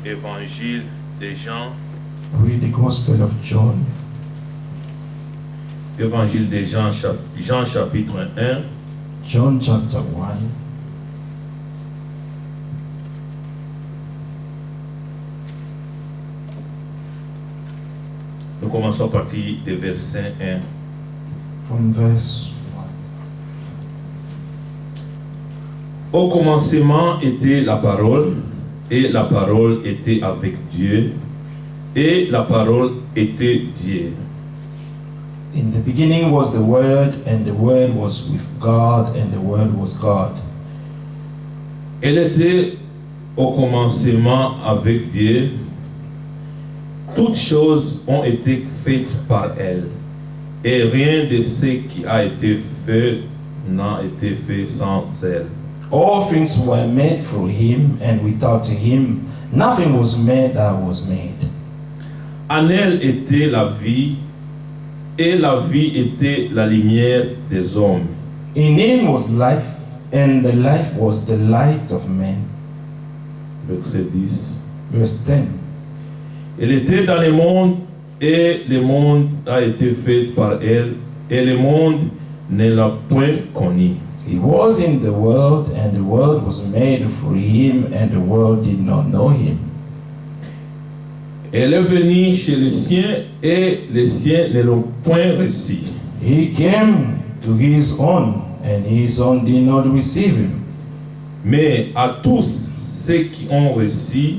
Évangile de Jean. Read the Gospel of John. Évangile de Jean, Jean chapitre 1. John chapter 1. Nous commençons à partir du verset 1. From verse 1. Au commencement était la parole, et la parole était avec Dieu, et la parole était Dieu. In the beginning was the Word, and the Word was with God, and the Word was God. Elle était au commencement avec Dieu. Toutes choses ont été faites par elle, et rien de ce qui a été fait n'a été fait sans elle. All things were made through him, and without him nothing was made that was made. En elle était la vie, et la vie était la lumière des hommes. In him was life, and the life was the light of men. Verset 10. Verse 10. Elle était dans le monde, et le monde a été fait par elle, et le monde ne l'a point connue. He was in the world, and the world was made through him, and the world did not know him. Elle est venue chez les siens, et les siens ne l'ont point reçue. He came to his own, and his own did not receive him. Mais à tous ceux qui ont reçu,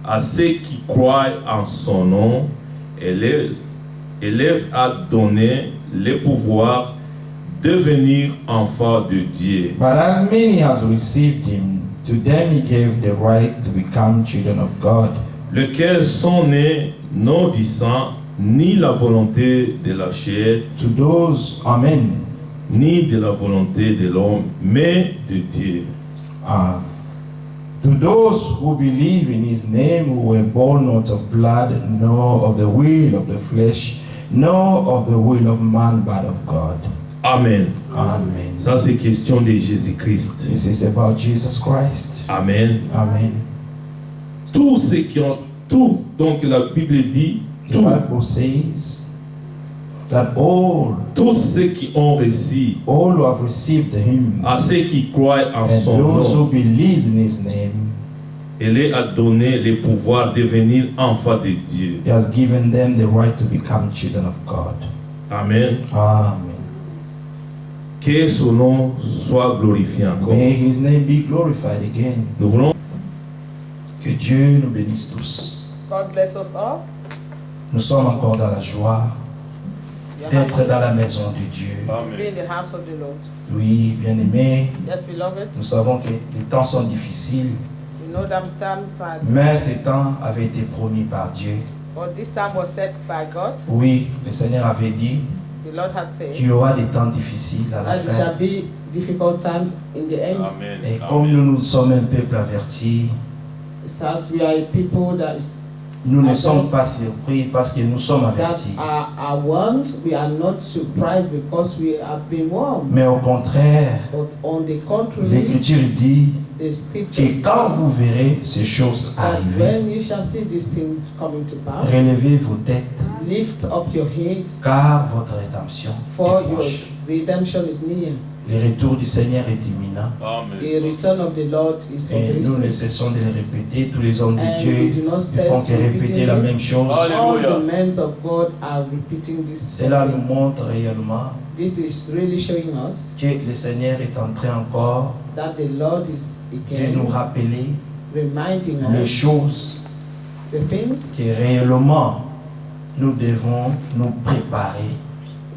à ceux qui croient en son nom, elle les a donné le pouvoir de devenir enfants de Dieu. But as many as received him, to them he gave the right to become children of God, Lesquels sont nés non du sang, ni la volonté de la chair, to those, amen, ni de la volonté de l'homme, mais de Dieu. to those who believe in his name, who were born not of blood, nor of the will of the flesh, nor of the will of man, but of God. Amen. Amen. Ça, c'est question de Jésus-Christ. This is about Jesus Christ. Amen. Amen. Tous ceux qui ont tout, donc la Bible dit, The tout, Bible says that all tous ceux qui ont reçu, who have received him, à ceux qui croient en and son those who nom, believe in his name, elle a donné le pouvoir de devenir enfants de Dieu. he has given them the right to become children of God. Amen. Amen. Que son nom soit glorifié encore. May his name be glorified again. Nous voulons Que Dieu nous bénisse tous. God bless us all. Nous sommes encore dans la joie We are d'être happy dans la maison de Dieu. to be in the house of the Lord. Oui, bien-aimés, Yes, beloved. nous savons que les temps sont difficiles, We know that times are, mais ces temps avaient été promis par Dieu. but this time was set by God. Oui, le Seigneur avait dit The Lord has said qu'il y aura des temps difficiles à la that there fin. shall be difficult times in the end. Amen. Et comme nous sommes un peuple averti, It's as we are a people nous ne Amen. sommes pas surpris parce que nous sommes that avertis. are warned. We are not surprised because we have been warned. Mais au contraire, But on the contrary, l'Écriture dit the scriptures que quand vous verrez ces choses that arriver, when you shall see this thing coming to pass, relevez vos têtes, lift up your heads, car votre rédemption for est your proche. redemption is near. Le retour du Seigneur est imminent. The return of the Lord is for Et nous ne Christ. cessons de le répéter. Tous les hommes de And we Dieu do not ne font cease que répéter repeating la this. même chose. All the men of God are repeating this. Cela nous montre réellement This is really showing us que le Seigneur est en train encore that the Lord is de nous again rappeler reminding les us choses the things. que réellement nous devons nous préparer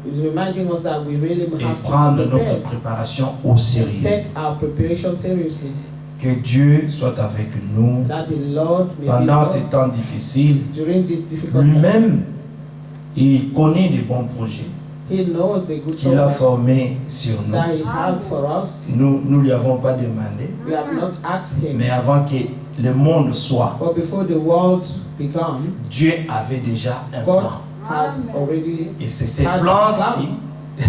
It's reminding us that we really et have prendre to notre prepare, préparation au sérieux. take our preparation seriously. Que Dieu soit avec nous That the Lord may be pendant with ces us temps difficiles. during this difficult time. Lui-même, il connaît des bons projets He knows the good qu'il a thoughts formés sur nous. that He has for us. Nous ne lui avons pas demandé, We have not asked Him. mais avant que le monde soit, But before the world began, Dieu avait déjà un God plan. has already Et c'est ce had plan-ci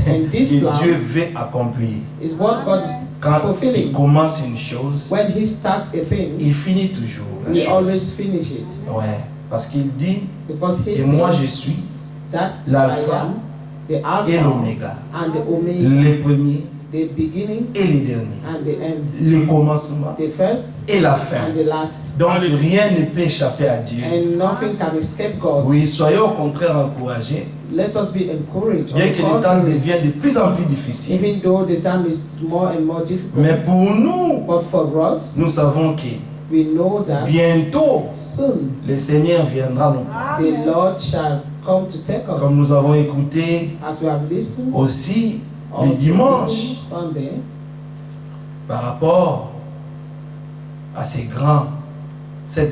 And this que plan Dieu veut accomplir. is what God is Quand il fulfilling. commence une chose, When He starts a thing, il finit toujours la He chose. always finish it. Ouais, parce qu'il dit Because He que moi said je suis that l'alpha I am the et Alpha l'oméga, and the Omega, le premier the beginning et le dernier, and the end, le commencement the first et la fin. and the last. Donc rien ne peut échapper à Dieu. And nothing can escape God. Oui, soyons au contraire encouragés, Let us be encouraged. bien On que the le temps contrary, devient de plus en plus difficile. even though the time is more and more difficult. Mais pour nous, But for us, nous savons que we know that bientôt, soon le Seigneur viendra nous prendre. the Lord shall come to take us. Comme nous avons écouté As we have listened, aussi le also dimanche, listened Sunday, par rapport à cette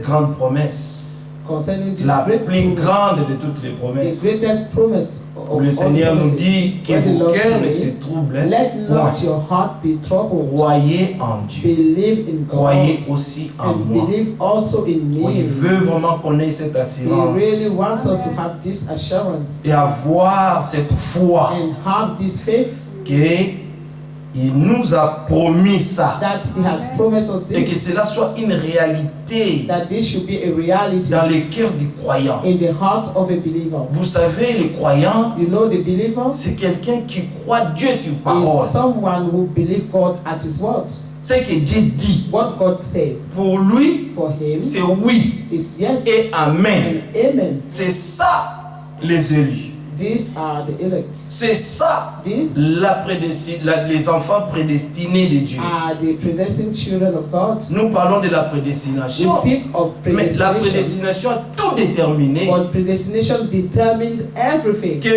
grande promesse, concerning this la great plus promise, grande de toutes les the promesses, greatest promise où of le all Seigneur nous promises. dit que Where the vos Lord cœurs ne se says, troublent let point. not your heart be troubled. Croyez en Dieu. Believe in Croyez God aussi en and moi. believe also in Oui, il me. veut vraiment connaître cette He assurance really wants us to have this assurance et avoir cette foi and have this faith qu'il nous a promis ça that He has promised us et que this, cela soit une réalité that this should be a reality dans le cœur du croyant. in the heart of a believer. Vous savez, le croyant, You know, the believer c'est quelqu'un qui croit Dieu sur parole. is someone who believes God at His word. Ce que Dieu dit, What God says pour lui, for him c'est oui is yes et amen. and amen. C'est ça les élus. These are the elect. C'est ça These les enfants prédestinés de Dieu. are the predestined children of God. Nous parlons de la We prédestination, speak of mais la predestination, prédestination a tout déterminé but predestination determines everything que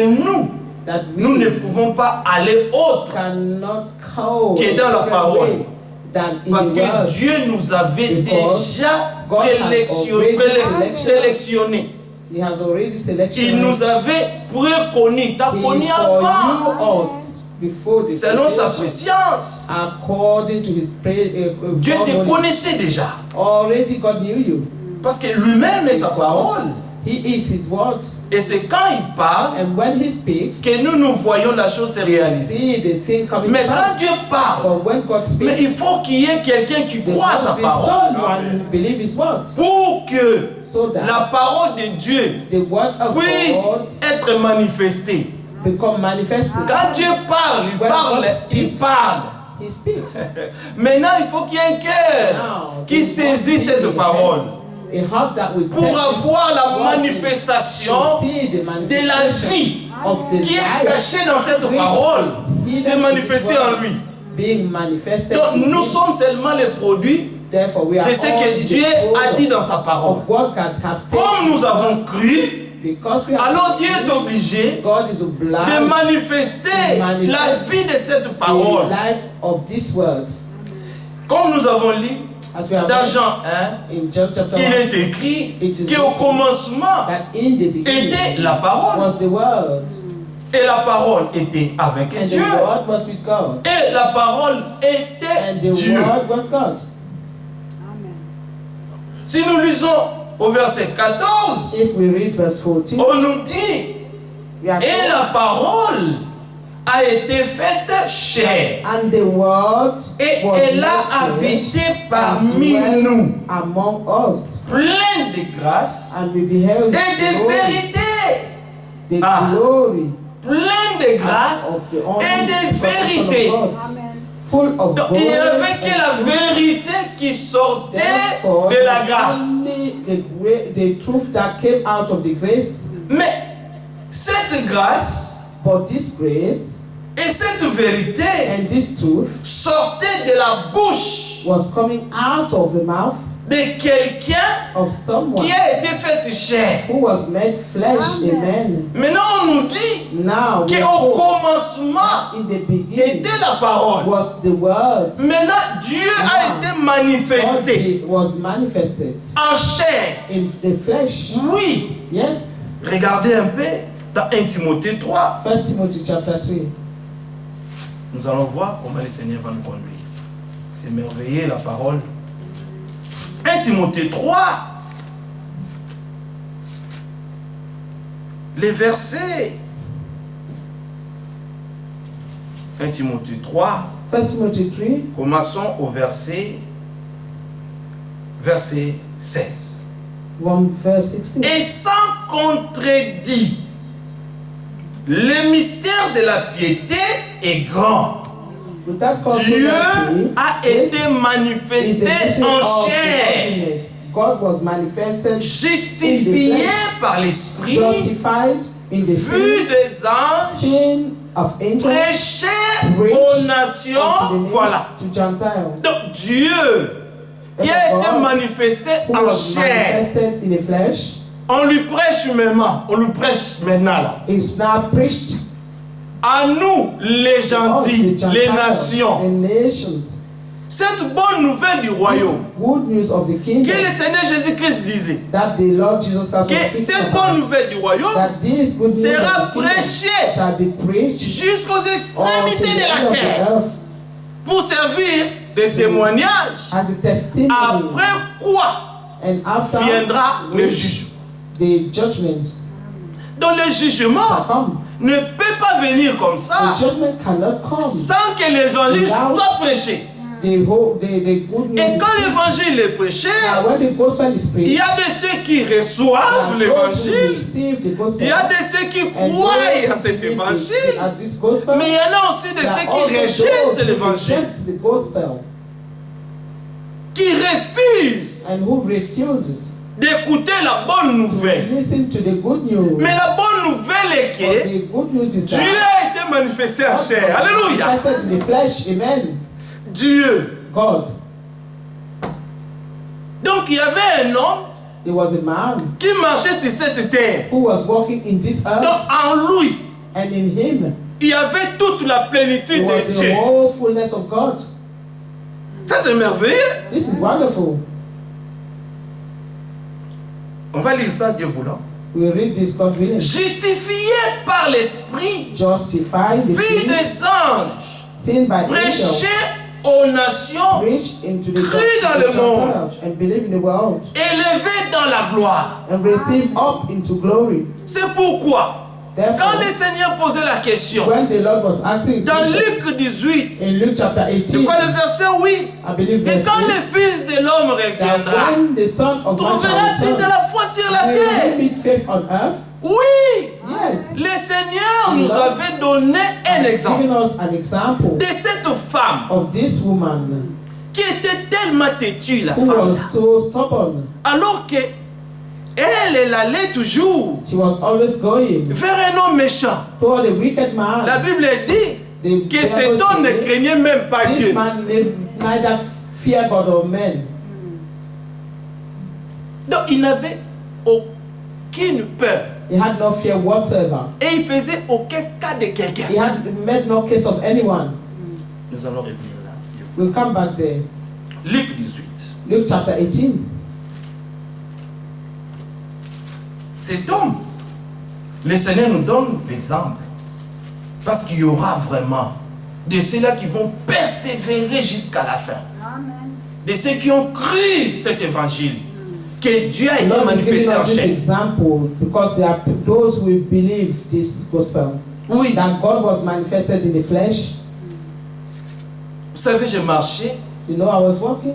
that nous ne we pouvons pas aller autre cannot go que dans la different parole. way than in parce the que word. Dieu nous avait Because déjà God has already sélectionnés. He has already Il selected nous avait préconnu, t'as connu for avant, you us before the selon sa creation, préscience. according to His Dieu te knowledge. connaissait déjà, Already God knew you. parce que lui-même est sa parole. He is His word, Et c'est quand il parle and when He speaks, que nous voyons la chose se we réaliser. see the thing coming Mais quand back. Dieu parle, But when God mais speaks, il faut qu'il y ait quelqu'un qui there croit à must sa be parole someone who believes His word, pour que so that la parole de Dieu the word of God puisse être manifestée. become manifested. Quand Dieu parle, il parle. He speaks. Maintenant, il faut qu'il y ait un cœur qui saisit cette parole A heart that will pour avoir la manifestation de la vie of the qui est life cachée dans cette parole, s'est manifestée en lui. being manifested. Donc, nous sommes seulement les produits Therefore, we are de ce all que the Dieu a dit product dans sa parole. of what God has said. Comme nous avons cru, Because we have alors Dieu est obligé God is de obliged manifester la vie de cette the parole. life of this word. Comme nous avons lu As we have dans read Jean 1, in John chapter il 1, est écrit it is qu'au written commencement that in the beginning était la parole. was the word, Et la parole était avec and Dieu. the word was with God, Et la parole and était the Dieu. word was God. Si nous lisons au verset 14, If we read verse 14, on nous dit, we are et la parole a été faite chair. and the word Et was elle a made habité flesh and parmi dwelt nous, among us, plein de grâce and we beheld et de glory, vérité. the Ah. glory Plein de grâce of the et only de begotten vérité. of God, full of Donc, glory il n'y avait que and la truth. vérité qui sortait Therefore, de la grâce. only the truth that came out of the grace, Mais cette grâce but this grace et cette vérité and this truth sortaient de la bouche was coming out of the mouth de quelqu'un of someone qui a été fait chair. who was made flesh. Amen. Maintenant, on nous dit Now, we qu'au hope commencement in the beginning était la parole. was the word. Maintenant, Dieu a été manifesté God was manifested en chair. in the flesh. Oui. Yes. Regardez un peu dans 1 Timothée 3. 1 Timothy chapter 3. Nous allons voir comment le Seigneur va nous conduire. C'est merveilleux la parole. 1 Timothée 3. Les versets 1 Timothée 3, 1 Timothy 3, commençons au verset 16. from verse 16. Et sans contredit, le mystère de la piété est grand. Without Dieu controversy, a été is the manifesté mystery en of the chair, godliness. God was manifested, justifié par l'Esprit, justified in the vu spirit, des anges, seen of angels, prêché preached aux unto nations. the Voilà. nations, to Gentiles. Donc Dieu qui a été manifesté Who en was chair, manifested in the flesh on lui prêche maintenant, on lui prêche maintenant là. is now preached À nous, les to us, gentils, the les Gentiles, nations, the nations. cette bonne nouvelle du This royaume, good news of the que kingdom le Seigneur Jésus-Christ disait, that the Lord Jesus Christ was que speaking cette about, bonne nouvelle du royaume that this good news sera of the kingdom prêchée shall be preached jusqu'aux all to extrémités the de end la of the terre earth pour servir de témoignage. as a testimony, Après quoi and after viendra le which jugement. the judgment Donc le shall jugement come. ne peut pas venir comme ça The judgment cannot come. sans que l'évangile soit prêché. The good news Et is quand l'évangile est prêché, now when the gospel is il preached, y a de ceux qui there reçoivent are those who l'évangile, receive the gospel, il y a de ceux qui and croient those à who cet believe évangile, at this gospel, mais il y en a aussi de there are ceux qui also rejettent those who l'évangile, reject the gospel qui refusent and who refuses d'écouter la bonne to nouvelle. listen to the good news. Mais la bonne nouvelle est But que the good news is Dieu that a été manifesté en God chair. was Alléluia. manifested in the flesh. Amen. Dieu. God. Donc il y avait un homme There was a man qui marchait sur cette terre. who was walking in this earth, Donc en lui, and in him il y avait toute la plénitude there de was the Dieu. whole fullness of God. Ça c'est merveilleux. This is wonderful. On va lire ça, Dieu voulant. We read this God willing. Justifié par l'Esprit, Justified the vu sin, des anges, seen by prêché angels, aux nations, preached into the Cru dans le monde. Gentiles, and believe in the world, élevé dans la gloire. and receive up into glory. C'est pourquoi, quand Therefore, le Seigneur posait la question, when the Lord was asking dans question, Luc 18, in Luke chapter c'est 18, quoi le verset 8? I believe Et verse quand 8, le Fils de l'homme that reviendra, when the Son of Man shall trouveras-tu de return, la foi sur la will terre? he meet faith on earth? Oui! Yes. Le Seigneur nous avait donné un exemple Giving us an example de cette femme of this woman qui était tellement têtue, la who femme, was so stubborn. alors que elle allait toujours She was always going vers un homme méchant. toward a wicked man. La Bible dit The que Bible cet homme ne says, craignait même pas this Dieu. man neither fear God or men. Donc il n'avait aucune peur He had no fear whatsoever. et il faisait aucun cas de quelqu'un. He had made no case of anyone. Nous allons revenir là. We'll come back there. Luc 18. Luke chapter 18. Cet homme, le Seigneur nous donne l'exemple. Parce qu'il y aura vraiment de ceux-là qui vont persévérer jusqu'à la fin. Amen. De ceux qui ont cru cet évangile. Que Dieu a The été Lord is manifesté giving en us this chair. example because there are those who believe this gospel. Oui, That God was manifested in the flesh. vous savez, j'ai marché, You know, I was walking,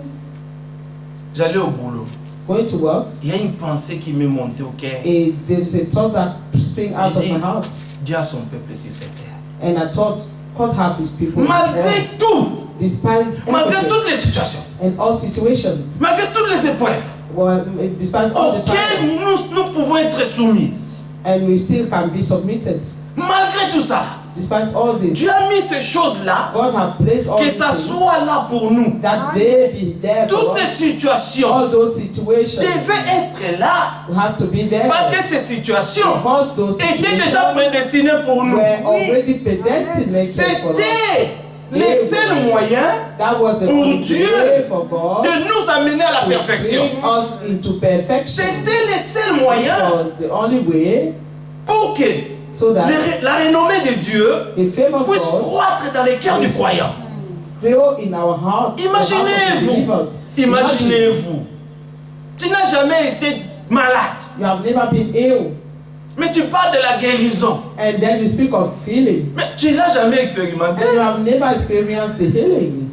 j'allais au boulot. going to work, Il y a une pensée qui m'est montée au cœur. and there is a thought that sprang out of my heart. Dieu a son peuple sur cette terre. And I thought, God have his people in this world, Malgré tout, despite malgré everything toutes les situations, and all situations, malgré toutes les épreuves, well, despite all the auxquelles trials, nous pouvons être soumis. and we still can be submitted. Malgré tout ça, Despite all this, Dieu a mis ces choses-là, God has placed all que these ça things, soit là pour nous. that they be there for Toutes us. ces situations All those situations devaient être là. has to be there. Parce que ces situations Because those étaient déjà situations prédestinées pour nous. were already predestinated for us. C'était les seuls moyens That was the pour only Dieu way for God de nous amener à la to perfection. bring us into perfection. C'était les seuls It moyens was the only way pour que so that la renommée de Dieu the fame of puisse God croître dans les cœurs du croyant. grow in our hearts. the hearts of the Imaginez-vous, believers. imaginez-vous, tu n'as jamais été malade. You have never been ill. Mais tu parles de la guérison. And then you speak of healing. Mais tu ne l'as jamais expérimenté. And you have never experienced the healing.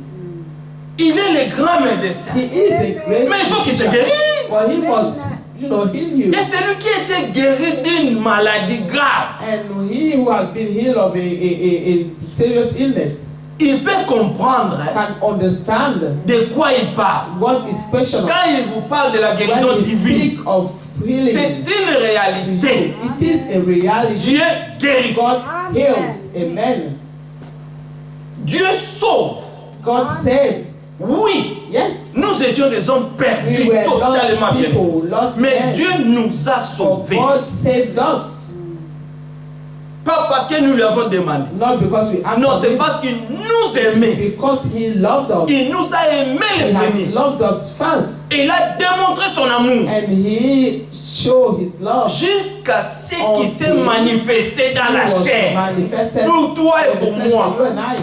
Il est le grand médecin. He is the great Mais il faut qu'il te physician. guérisse. Well, he must, heal you. Et c'est lui qui a été guéri d'une maladie grave. And he who has been healed of a serious illness Il peut comprendre can understand de quoi il parle. what is questionable. Quand il vous parle de la guérison When we divine, speak of healing, c'est une réalité. it is a reality. Dieu guérit. God heals. Amen. Dieu sauve. God saves. Oui, Yes. nous étions des hommes perdus, We were totalement lost perdus. people, lost Mais men. Dieu nous a But sauvés. God saved us. Pas parce que nous lui avons demandé. Not because we asked Non, for c'est it, parce qu'il nous aimait. because He loved us. Il nous a aimés He les has premiers. loved us first. Et il a démontré son amour And He showed His love. jusqu'à ce Until qu'il s'est manifesté dans la He was chair. manifested Pour toi et in the pour flesh moi. for you and I.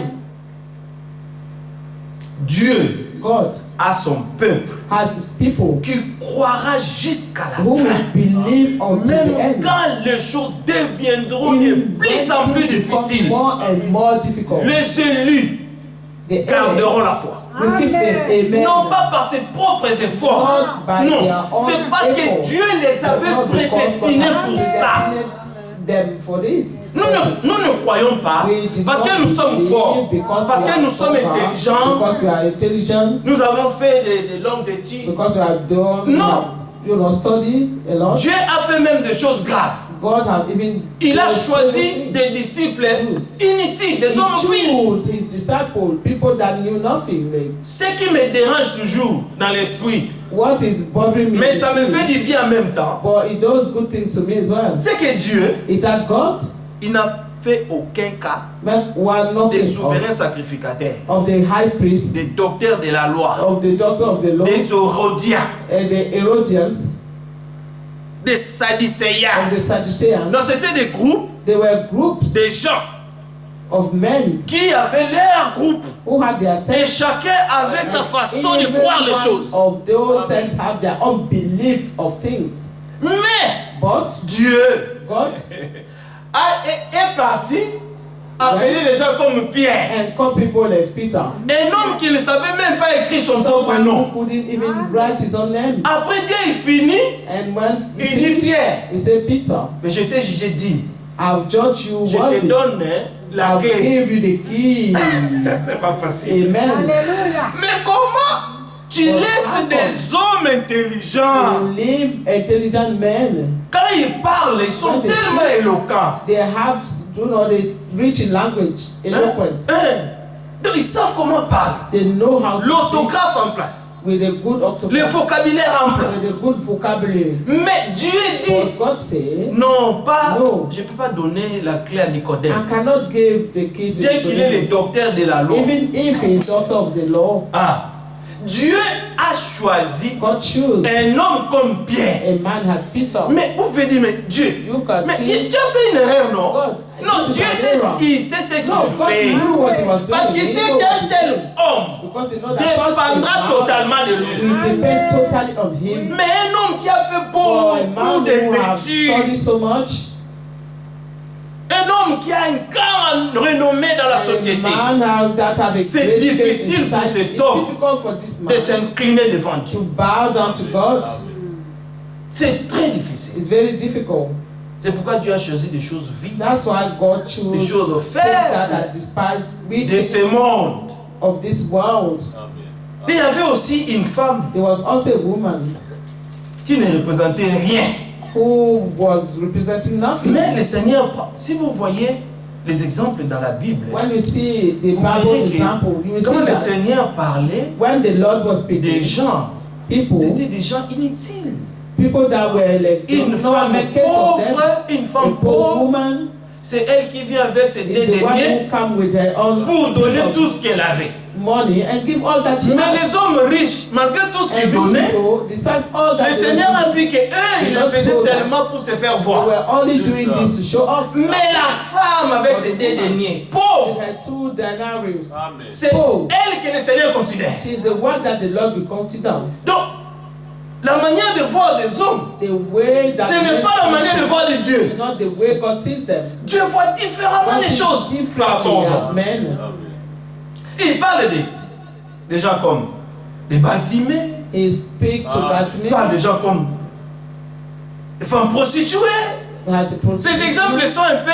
Dieu God a son peuple has His people qui croira jusqu'à la who fin. will believe until the Même end. quand les choses deviendront de plus en plus difficiles, more and more difficult. les élus The garderont la foi. will keep faith. Amen. Non pas par ses propres efforts. Not by Non, their own c'est parce que effort. Dieu les avait Not because God prédestinés has pour ça. predestined them for this. Nous ne croyons pas We did parce not que nous sommes believe forts, because parce we que are nous sommes stronger, intelligents, because we are intelligent, nous avons fait des longues études. because we have done, Non. Study a lot. Dieu a fait même des choses graves. God have even Il a done choisi everything. des disciples inutiles, des hommes He vils. chose his disciples, people that knew nothing. Like, Ce qui me dérange toujours dans l'esprit, what is bothering me? mais ça me fait du bien en même temps, But it does good things to me as well. c'est que Dieu, Is that God? il n'a fait aucun cas But we are des knocking souverains sacrificateurs, of the high priest, des docteurs de la loi, of the doctor of the law, des Hérodiens, and the Herodians, des of Sadducéens. the Sadduceans. Non, c'était des groupes, They were groups des gens of men qui avaient leur groupe who had their et sects. chacun avait sa façon de Every croire les one choses. of those sects have their own belief of things. Mais But Dieu God est parti appeler les gens comme Pierre, and come people like Peter. un homme qui ne savait même pas écrire son propre Someone nom. who couldn't even write his own name. Après Dieu, il finit, And when he il dit finished, Pierre, he said, Peter, mais je t'ai jugé digne. I've judged you Je te worthy. donne la I'll clé. give you the key. C'est pas facile. Amen. Mais comment tu laisses des hommes intelligents, To live intelligent men, quand ils parlent, ils sont tellement éloquents. they have, they rich in language, eloquent. Donc ils savent comment parler. They know how to speak L'orthographe en place. with a good Le orthography, vocabulaire en with a place. good vocabulary. Mais Dieu dit, But God said, non, pas, No. je ne peux pas donner la clé à Nicodème. I cannot give the key to Bien qu'il est le Nicodemus. docteur de la loi. Even if he is doctor of the law, Ah, Dieu a choisi God chose un homme comme Pierre. a man as Peter. Mais vous pouvez dire, mais Dieu, You can mais see. tu as fait une erreur, non? God, Non, this is Dieu an sait, error. il sait ce qu'il No, God fait. knew what he was doing. Parce qu'il He sait knew what qu'un he tel did. homme Because he knows that such a dépendra man totalement de lui. will depend totally on him. Mais un homme qui a fait For a beaucoup man des who have études, studied so much, un homme qui a une grande renommée dans la société, a man that have a c'est great faith in difficile pour society, cet homme it's difficult for this de man s'incliner devant Dieu. to bow down to God. C'est très difficile. It's very difficult. C'est pourquoi Dieu a choisi des choses vides, That's why God des chose choses things that faibles are despised weak de ce monde. of this world. Il y avait aussi une femme There was also a woman qui ne représentait rien. who was representing nothing. Mais le Seigneur, si vous voyez les exemples dans la Bible, When you see the vous Bible verrez example, you que will quand see le that Seigneur parlait, when the Lord was des speaking, gens, people c'était des gens inutiles. that were like, Une no one femme made case of them. pauvre, une A femme poor pauvre, woman c'est elle qui vient avec ses is the one dédaignés who come with her own pour donner tout ce qu'elle avait. money and give all that she Mais has. les hommes riches, malgré tout ce And qu'ils these donnaient, people, besides all that le they Seigneur a were vu qu'eux, ils le faisaient seulement pour se faire they voir. were only doing this to show off. Mais la femme avec ses dédaignés, pauvre, They had 2 denarius. c'est Pauvre. elle que le Seigneur considère. She is the one that the Lord will consider. Donc, La manière de voir des hommes, The way that ce n'est pas la manière de voir de Dieu. it's not the way God sees them. Dieu voit différemment God les sees choses par rapport aux differently as hommes. men. Il parle des gens comme les Bartimée, He speaks to il Bartimaeus. parle des gens comme les femmes prostituées. Ces exemples sont un peu,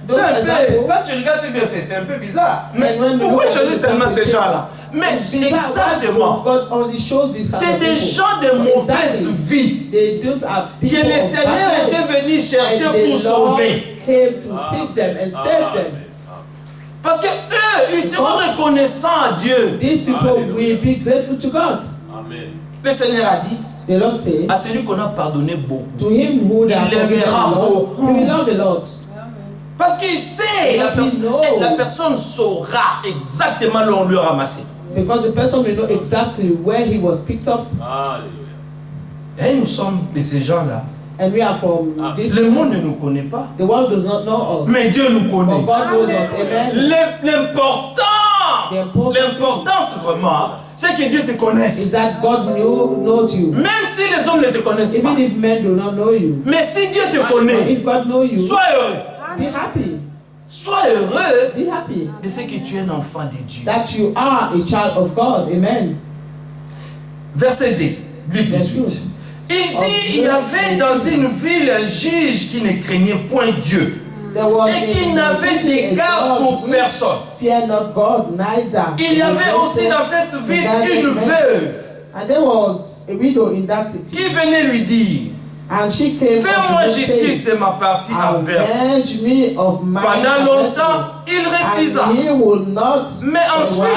c'est un peu, quand tu regardes ce bien, c'est un peu bizarre. Mais pourquoi choisir seulement ces gens-là? Mais exactement, c'est des gens de mauvaise vie que le Seigneur était venu chercher pour sauver. Parce que eux, ils seront reconnaissants à Dieu. These people will be grateful to God. Amen. Le Seigneur a dit, The Lord said, à celui qu'on a pardonné beaucoup, to him who il l'aimera beaucoup. he will love a lot. Parce qu'il sait, la personne saura exactement là où on lui a ramassé. Because the person will know exactly where he was picked up. Et nous sommes de ces gens-là. And we are from this. Le monde ne nous connaît pas. The world does not know us. Mais Dieu nous But connaît. God knows us. Amen. L'importance vraiment, c'est que Dieu te Is connaisse. that God knows you. Même si les hommes ne te connaissent pas. Even if men do not know you. Mais si Dieu te connaît, If God knows you, sois heureux. be happy. Sois heureux Be happy de ce que tu es un enfant de Dieu. that you are a child of God. Amen. Verset 2, Luc 18. Il dit, il y avait dans une ville un juge qui ne craignait point Dieu There was et qui a n'avait city, d'égard a pour God personne. fear not God, neither. Il y avait aussi dans cette ville une veuve And there was a widow in that city. qui venait lui dire, And she came fais-moi unto him, justice saying, de ma partie adverse. avenge me of my Pendant longtemps, il adversary. refusa. And he will not. Mais ensuite,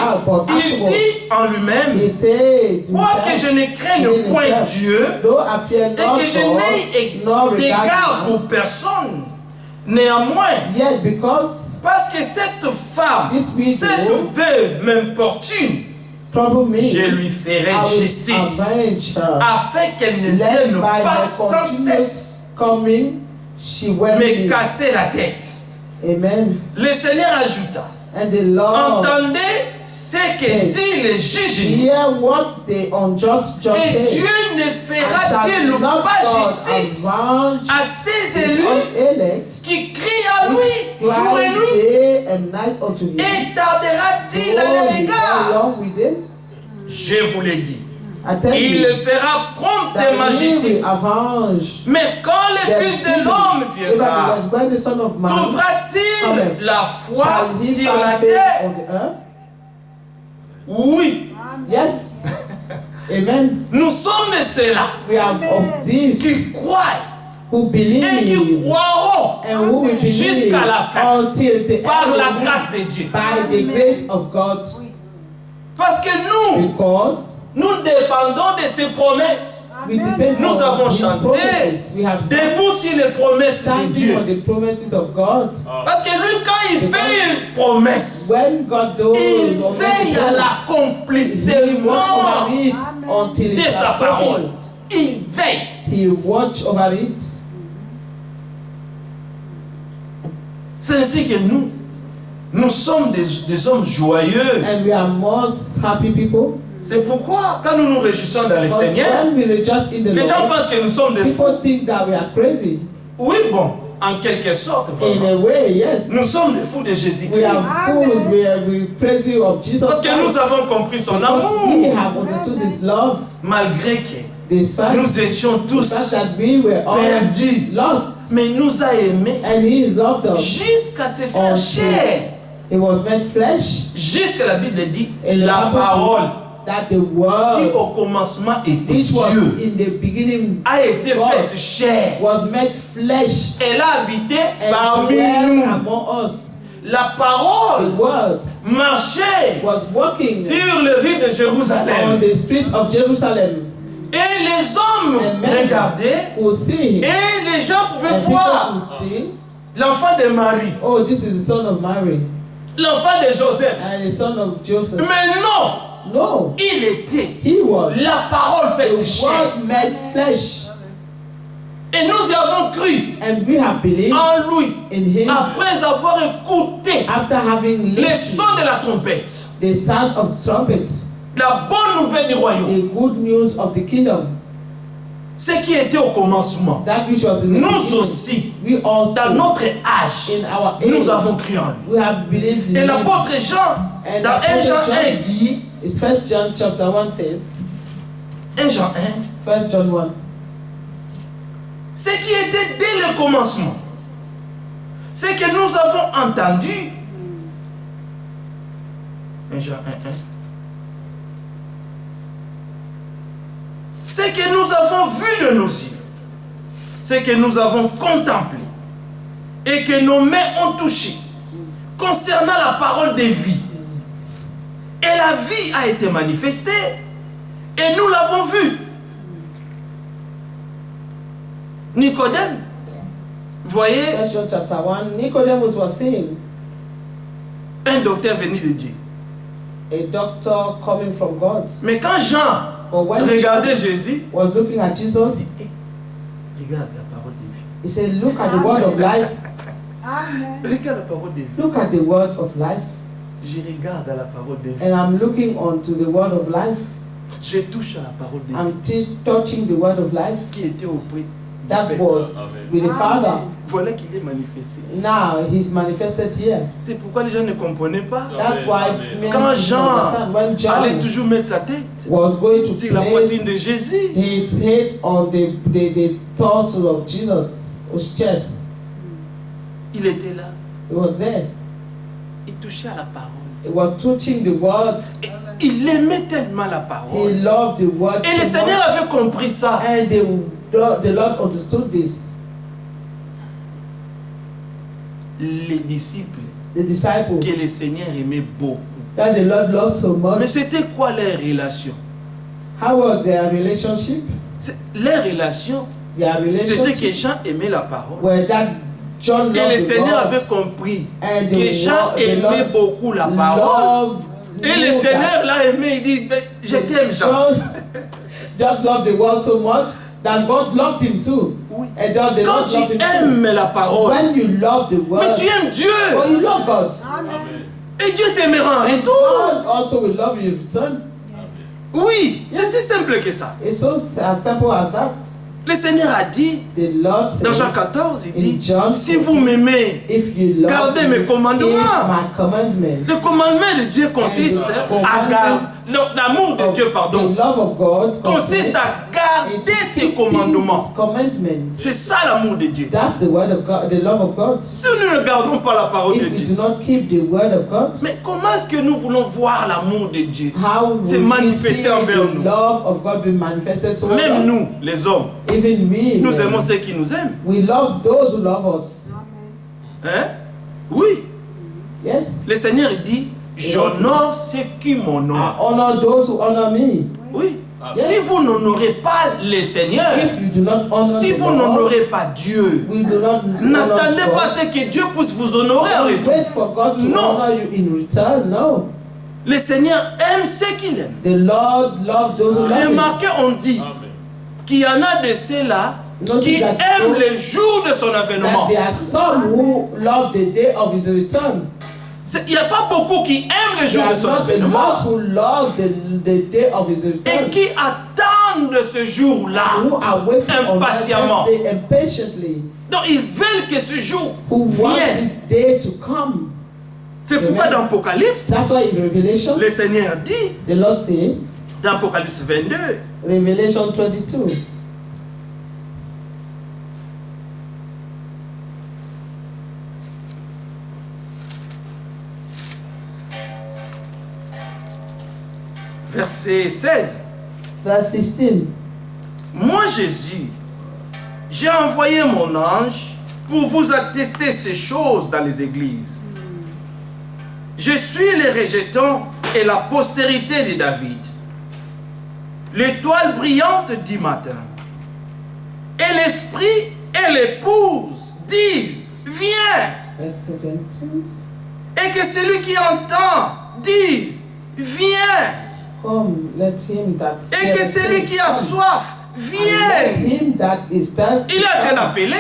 il dit en lui-même, He said, quoique je ne craigne point Dieu though I fear et not que je n'ai God, nor d'égard regard pour personne, néanmoins, yet because parce que cette femme, this widow cette veuve m'importune, trouble me, je lui ferai I will justice avenge her. afin qu'elle ne Lest vienne by pas her sans cesse continuous coming, she will me me. casser la tête. Amen. Le Seigneur ajouta, And the Lord entendez ce que dit le juge. hear what the unjust judge Et says. Dieu ne fera-t-il And shall pas not justice avenge à ses the élus unelect, qui crient à lui which jour et cry nuit? day and night unto him? Et tardera-t-il à Though leur he égard? along with them, Je vous l'ai dit. I tell Il you le fera promptement that he will justice. avenge Mais quand le their Fils de sin. l'homme viendra, Nevertheless, when the Son of Man trouvera-t-il la foi shall he sur la find faith terre? on the earth? Oui, Yes. Amen. nous sommes de ceux-là We are of these qui croient who et qui believe croiront and who will believe jusqu'à la fin until the par end, la grâce de Dieu. by the grace of God. Parce que Because nous dépendons de ses promesses. we depend Nous on avons His chanté promises. We have debout sur les promesses de standing Dieu. on the promises of God. Parce que lui, quand il fait une promesse, When God does il or makes veille à a promise, He l'accomplissement watch over it until de it sa is parole. fulfilled. Il veille. He watch over it. C'est ainsi que nous sommes des hommes joyeux. And we are most happy people. C'est pourquoi, quand nous nous réjouissons dans le But Seigneur, when we rejoice in the les gens Lord, pensent que nous sommes des fous. people think that we are crazy. Oui, bon, en quelque sorte, In vraiment. a way, yes. Nous sommes des fous de We Jésus-Christ. are full, we praise you of Jesus Parce que nous Christ. avons compris son Because we amour. have understood His love, Malgré que despite nous étions the tous fact that we were all perdus. lost, Mais il nous a aimés and He has loved us. jusqu'à se faire Until chair. He was made flesh, Jusqu'à la Bible dit, and the la Bible parole says that the qui word, au commencement était which was Dieu, in the beginning, a été faite chair. was made flesh Elle a habité and parmi dwelt nous. among us. La The parole word marchait was walking sur le rive de on Jérusalem. the streets of Jerusalem. Et les hommes Amen. regardaient Who see him, et les gens pouvaient and people voir could think, l'enfant de Marie, oh, this is the son of Mary l'enfant de Joseph. and the son of Joseph. Mais non, No, il était he was la parole the faite chair. word made flesh, Et nous y avons cru and we have believed en lui in him après avoir écouté after having les listened sons de la trompette, the sound of trumpet, la bonne nouvelle du royaume. the good news of the kingdom. Ce qui était au commencement. That which was in the Nous beginning, aussi, we also, dans notre âge, in our age, nous avons cru en lui. we have believed in Et him. l'apôtre Jean, And dans 1 Jean Apostle 1, John, il dit, it's 1 John chapter 1 says, 1 Jean 1, 1 John 1, ce qui était dès le commencement, ce que nous avons entendu. 1 Jean 1, 1. Ce que nous avons vu de nos yeux, ce que nous avons contemplé et que nos mains ont touché concernant la parole de vie. Et la vie a été manifestée et nous l'avons vue. Nicodème, vous voyez, 1 John chapter 1, Nicodemus was saying, un docteur venu de Dieu. a doctor coming from God. Mais quand Jean But when regardait John Jésus, was looking at Jesus, regarde la parole de vie. he said, look at the word of life. Regarde la parole de vie. Look at the word of life. Je regarde à la parole de vie. And I'm looking onto the word of life. Je touche à la parole de vie I'm touching the word of life. qui était auprès du That Père. word with the Father. Voilà qu'il est manifesté. Now he's manifested here. C'est pourquoi les gens ne comprenaient pas. That's why many Quand people Jean understand when allait John toujours mettre sa tête was going to sur la poitrine place de Jésus, his head on the torso of Jesus, his chest. il était là. He was there. Il touchait à la parole. He was touching the word. Et il aimait tellement la He parole. loved the word. Et le so Seigneur much. avait compris ça. And the Lord understood this. Les disciples The disciples que le Seigneur aimait beaucoup. that the Lord loved so Mais much. c'était quoi leur relation? How was their relationship? Leur relation, Their c'était que relationship Jean aimait la parole. were that John Et loved le the Seigneur word. avait compris And que Jean the aimait Lord beaucoup la parole. loved Et le knew Seigneur that l'a aimé, il dit, ben, je t'aime Jean. John loved the word so much that God loved him too. Oui. And God, the Quand Lord tu loved him too. aimes la parole, When you love the mais word, tu aimes Dieu. oh, you love God. Et Dieu t'aimera en And retour. God also will love you in return. Oui, c'est si simple que ça. It's so as simple as that. Le Seigneur a dit, The Lord dans said, Jean 14, il in dit, John si vous m'aimez, if you love gardez me, mes commandements. keep my commandments. le commandement de Dieu consiste à garder, l'amour de Dieu, The pardon, love of God consiste à garder ses commandements. commandments. C'est ça l'amour de Dieu. That's the word of God, the love of God. Si nous ne gardons pas la parole de If we Dieu, do not keep the word of God, mais comment est-ce que nous voulons voir l'amour de Dieu how se will we see manifester envers the nous? love of God be manifested to Même us? nous, les hommes, Even we, nous men, aimons ceux qui nous aiment. we love those who love us. Hein? Oui, Yes. le Seigneur dit, j'honore ceux qui I m'honorent. honor those who honor me. Oui. Yes. Si vous n'honorez pas le Seigneur, If you do not honor si the vous Lord, n'honorez pas Dieu, we do not n'attendez honor pas God. ce que Dieu puisse vous honorer en Don't retour. wait for God to No. honor you in return. No. Le Seigneur aime ceux qu'il aime. The Lord loves those who love him. Remarquez, on dit qu'il y en a de ceux-là Notice qui that aiment those- le jour de son That avènement. there are some who love the day of his return. Il n'y a pas beaucoup qui aiment le There jour de are son not a lot avènement who love the day of his et return. qui attendent de ce jour-là. Who are waiting on that Impatiemment. day impatiently. Donc ils veulent que ce jour Who want vienne. this day to come. C'est pourquoi dans Apocalypse, That's why in Revelation, le Seigneur dit, the Lord say, dans Apocalypse 22, Revelation 22. verset 16. Verse 16. Moi, Jésus, j'ai envoyé mon ange pour vous attester ces choses dans les églises. Je suis le rejeton et la postérité de David, l'étoile brillante du matin. Et l'esprit et l'épouse disent, viens. Verse 17. Et que celui qui entend dise, viens. Come, let him that Et que celui qui a soif, let vienne. him that is thirsty Il a été come. appelé.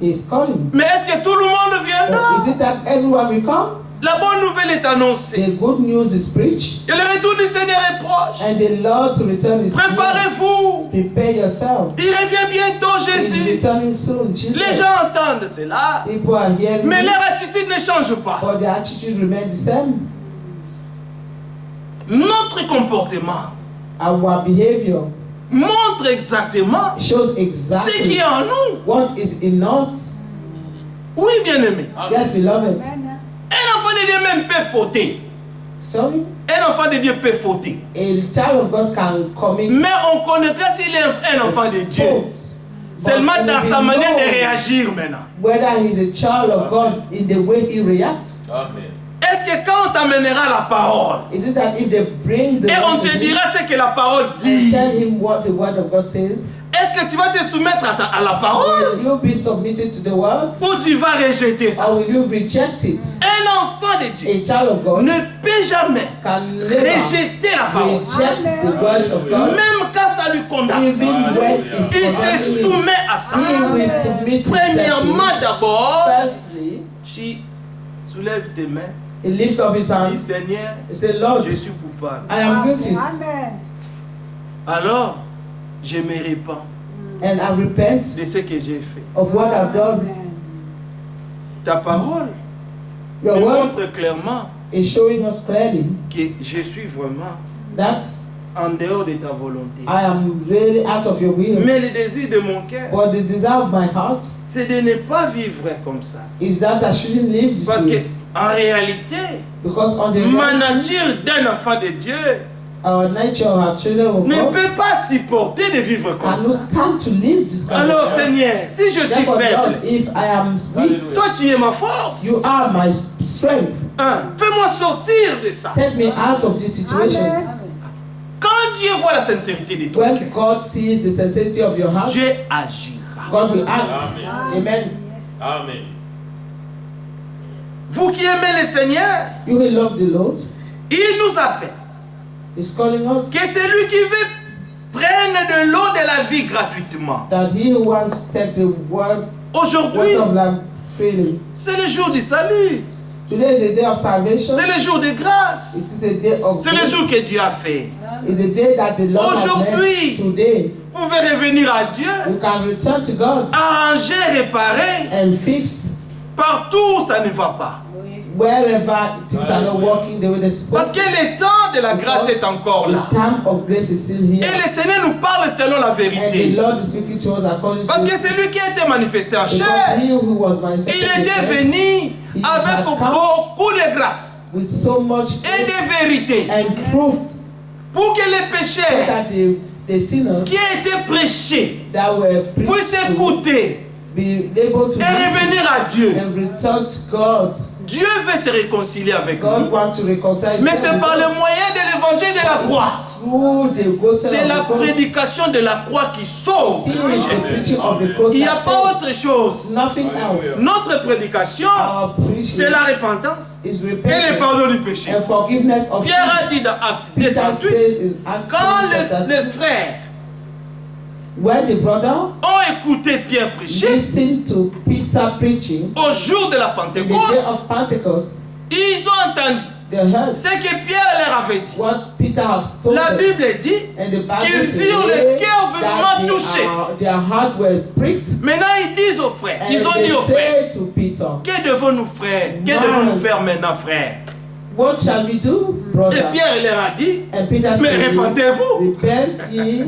He is calling. Mais est-ce que tout le monde But viendra? is it that everyone will come? La bonne nouvelle est annoncée. The good news is preached. Et le retour du Seigneur est proche. And the Lord's return is near. Préparez-vous. Prepare yourself. Il revient bientôt, He's Jésus. returning soon. Jesus. Les gens entendent cela. People are hearing Mais it, leur attitude ne change pas. but their attitude remains the same. Notre comportement Our behavior montre exactement shows ce qui exactly est en nous. what is in us. Oui, bien-aimé. Yes, beloved. Un enfant de Dieu même peut fauter. Sorry? Un enfant de Dieu peut fauter. A child of God can commit Mais on connaîtra s'il est un enfant de Dieu faults. seulement But dans we sa manière know de réagir maintenant. whether he's a child of God in the way he reacts. Amen. Est-ce que quand on t'amènera la parole Is it that if they bring the et on word to te him dira ce que la parole and dit, tell him what the word of God says, est-ce que tu vas te soumettre à la parole will you be submitted to the word ou tu vas rejeter ça? or will you reject it? Un enfant de Dieu A child of God ne peut jamais can never rejeter la parole. reject the word of God, Même quand ça lui condamne, even when it's il se condemning him. soumet à ça. He will submit himself Premièrement to it. d'abord, Firstly, soulève tes mains, he lift up his dis hand. Seigneur, He said, Lord, je suis coupable. I am guilty Alors, je me répands and I repent de ce que j'ai fait. of what I've done. Ta parole Your me word montre clairement is showing us clearly que je suis vraiment that en dehors de ta volonté. I am really out of your will. Mais le désir de mon cœur, But the desire of my heart c'est de ne pas vivre comme ça. is that I shouldn't live this Parce que, way. en réalité, Because on the ma reality, nature d'un enfant de Dieu our nature of our children of ne God peut pas supporter de vivre comme cannot ça. stand to live this kind Alors, of life. Seigneur, si je suis Therefore, faible, Lord, if I am weak, toi tu es ma force. you are my strength. Fais-moi sortir de ça. Take me out of this situation. Quand Dieu voit la sincérité de ton When cœur, God sees the sincerity of your heart, Dieu agira. God will act. Amen. Amen. Vous qui aimez le Seigneur, You will love the Lord. il nous appelle He's calling us que celui qui veut prenne de l'eau de la vie gratuitement. that he who wants to take the word Aujourd'hui, of life freely. c'est le jour du salut. Today is a day of salvation. C'est le jour de It grâce. is a day of C'est le grace. jour que Dieu a fait. It's a day that the Lord has Aujourd'hui, made. Today, vous pouvez revenir à Dieu, you can return to God arranger, réparer. and fix Partout où ça ne va pas. wherever things are not working the way they're Parce supposed que le temps de la grâce est encore to. là. The time of grace is still Et here. le Seigneur nous parle selon la And the vérité. Lord is speaking to us according Parce que to c'est lui qui a été manifesté en because chair. he who was manifested Il in était flesh venu avec beaucoup de grâce with so much et grace de vérité and proof pour que les pécheurs that the sinners qui ont été prêchés that were puissent preached to écouter be able to et revenir à Dieu. and return to God. Dieu veut se réconcilier avec God nous. wants to reconcile. Mais c'est par le moyen de l'évangile de la croix. through the gospel C'est of la the cross. prédication de la croix qui sauve. It is the preaching of the cross. Il n'y a that pas saves. autre chose. Nothing else. Notre prédication, Our preaching c'est la repentance is et le repentance pardon du péché. and forgiveness of Pierre sins. a dit dans Actes Peter 2:38, says in Acts quand 2:38, les frères when the brother ont écouté Pierre prêcher listened to Peter preaching au jour de la in the day Pentecôte, of Pentecost, ils ont entendu they heard ce que Pierre leur avait dit. what Peter has told La them. Bible dit, And the Bible qu'ils says eurent le cœur vivement that touché. their heart were pricked. Maintenant ils disent aux frères, And ils ont they dit aux frères, say to Peter, que devons-nous frères? Que devons-nous faire maintenant frères? what shall we do, Et brother? Pierre leur a dit, And Peter mais said, répentez-vous repent ye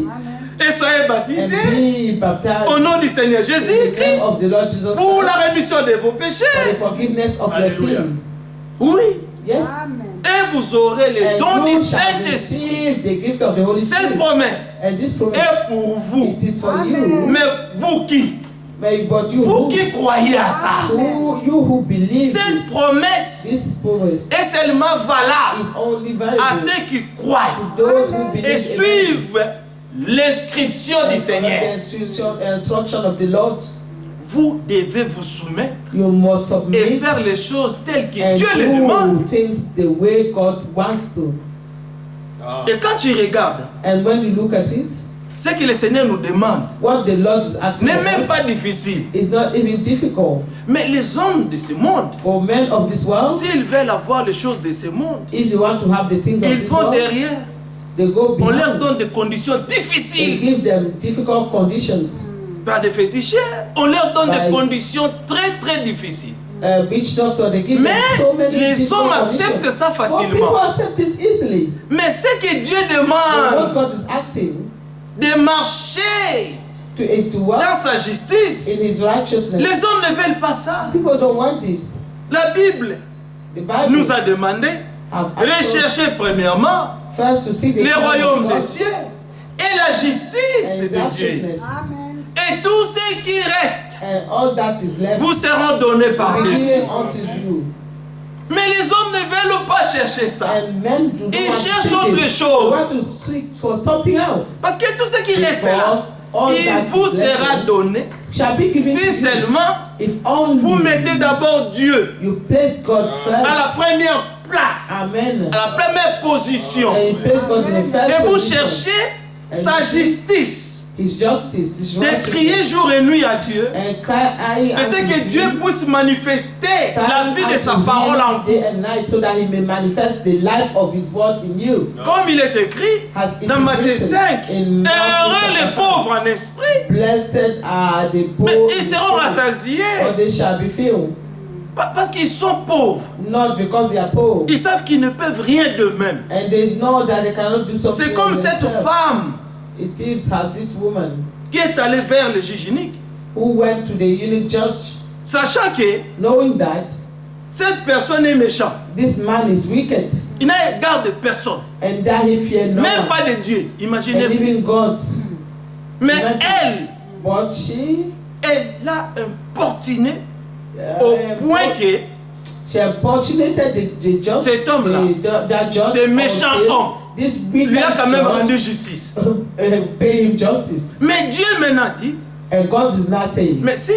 et soyez and baptisés be baptized au nom du Seigneur in the Jésus-Christ name of the Lord Jesus pour la Christ rémission de vos for the péchés. forgiveness of your Hallelujah. sin. Oui. Yes. Et vous aurez le And don du you shall Saint-Esprit. receive the gift of the Holy Cette Spirit. promesse And this promise, est pour vous. it is for you. Mais vous qui? But you Vous who, qui croyez à ça. who believe Cette this, promesse this promise est seulement valable is only à valuable ceux qui croient to those who believe et in suivent l'inscription du the Seigneur. instruction of the Lord. Vous devez vous soumettre You must et submit faire les choses telles que and Dieu les demande. do things the way God wants to. Et quand tu regardes, And when you look at it, Ce que le Seigneur nous demande What the Lord is asking n'est of même us pas difficile. is not even difficult. Mais les hommes de ce monde, For men of this world, s'ils veulent avoir les choses de ce monde, if they want to have the things of ils this vont world, derrière. they go On leur behind donne des conditions and difficiles. give them difficult conditions. Pas des féticheurs. On leur donne des By- conditions très très difficiles. Witch doctor, they give Mais them so many les difficult hommes conditions. acceptent ça But people facilement. accept this easily. Mais ce que Dieu But what demande God is asking de marcher is to work dans sa in justice, His righteousness. les hommes ne veulent pas ça. People don't want this. La Bible The Bible nous a demandé have asked us rechercher premièrement first to see the le kingdom of royaume God des cieux et la justice and de Dieu. righteousness, Et tout ce qui reste and all that is left vous seront donnés will be par-dessus. given unto you. Mais les hommes ne veulent pas chercher ça. And men do not Ils want to cherchent seek autre it. chose. They want to seek for something else. Parce que tout ce qui reste là, All il that vous is left sera donné shall be given to si you. seulement If only vous mettez d'abord Dieu you place God à la first. première place, Amen. à la première position, And you place God in the first et vous position. cherchez sa justice, His justice, His de righteousness. prier jour et nuit à Dieu, And cry mais c'est que Dieu puisse manifester la vie de sa parole en vous. day and night so that He may manifest the life of His word in you. Comme il est écrit As it dans is Matthieu written 5, in Matthew heureux les chapter pauvres en esprit, Blessed are the mais poor, ils in seront spirit, rassasiés for they shall be filled. parce qu'ils sont pauvres. Not because they are poor. Ils savent qu'ils ne peuvent rien d'eux-mêmes. And they know that they cannot do something. C'est comme on cette themselves. femme It is as this woman qui est allée vers le juge unique, who went to the eunuch judge, sachant que knowing that cette personne est méchante. this man is wicked Il n'a égard de personne, and that he feared no même one, pas de Dieu. and Imaginez-vous. even God. Mais Imagine. elle, But she, elle l'a importuné au point que she importunated the judge. Cet homme-là, that judge, ce méchant until homme, this lui a wicked quand même judge rendu justice. pay him justice. Mais Dieu maintenant dit, And God is not saying. mais si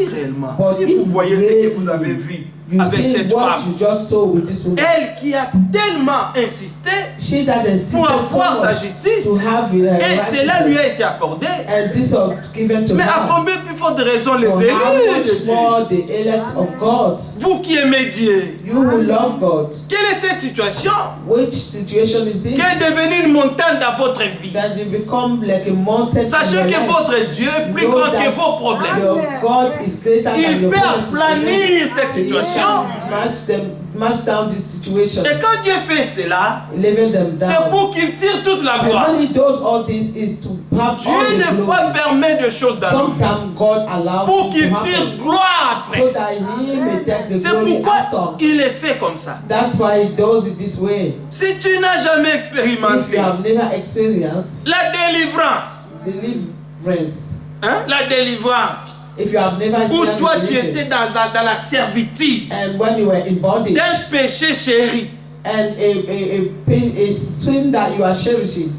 réellement, But si if vous voyez ce really que vous avez vu You avec see cette what femme, you just saw with this woman. elle qui a tellement insisté She that insisted pour so avoir sa much justice, to have her et cela lui righteousness. a été accordé. And this was given to Mais à her. combien plus forte raison les For élus how de much Dieu? more the elect of God, Vous qui aimez Dieu, you who love God, quelle est cette situation which situation is qui this? est devenue une montagne dans votre vie? That you become like a mountain. Sachez in your que life. votre Dieu est plus Know grand that que vos problèmes. Your God is greater than Il your peut problems. aplanir cette He situation. can match down this situation, Et quand Dieu fait cela, level them c'est down. pour qu'il tire toute la And gloire. when he does all this is to have Dieu all the des fois glory. permet des choses dans nos vies Sometimes God allows pour it qu'il to tire happen gloire so après. that he may take the C'est glory pourquoi after. il est fait comme ça. That's why he does it this way. Si tu n'as jamais If expérimenté you have never experienced la délivrance, deliverance, hein, la délivrance, if you have never où experienced toi tu deliverance, étais dans la servitude and when you were in bondage, d'un péché chéri, and a sin that you are cherishing,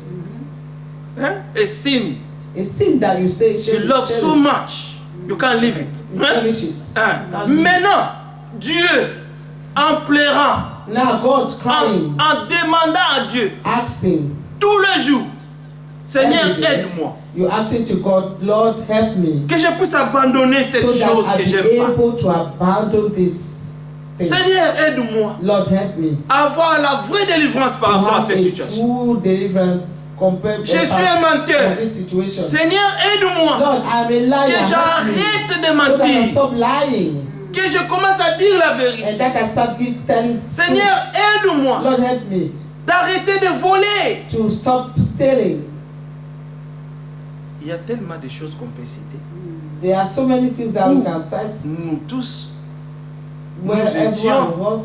hein, a sin a sin that you say you love so much, you can't leave it. you Hein? cherish it. Hein? Maintenant, Dieu, en pleurant, Now God crying, en demandant à Dieu asking, tous les jours, Seigneur, every day, aide-moi, you asking to God, Lord, help me, que je puisse abandonner cette so chose that I que be j'aime pas. able to abandon this thing. Seigneur, aide-moi Lord, help me à avoir la vraie délivrance to par rapport à have cette a situation. true deliverance compared Je suis un menteur. this situation. Seigneur, aide-moi Lord, I'm a liar. que help me, j'arrête de so that I mentir, stop lying que je commence à dire la vérité. and that I start telling. Seigneur, aide-moi Lord, help me d'arrêter de voler. to stop stealing. Il y a tellement de choses qu'on peut citer. There are so many things that we Ooh. can cite Nous tous, where nous everyone étions was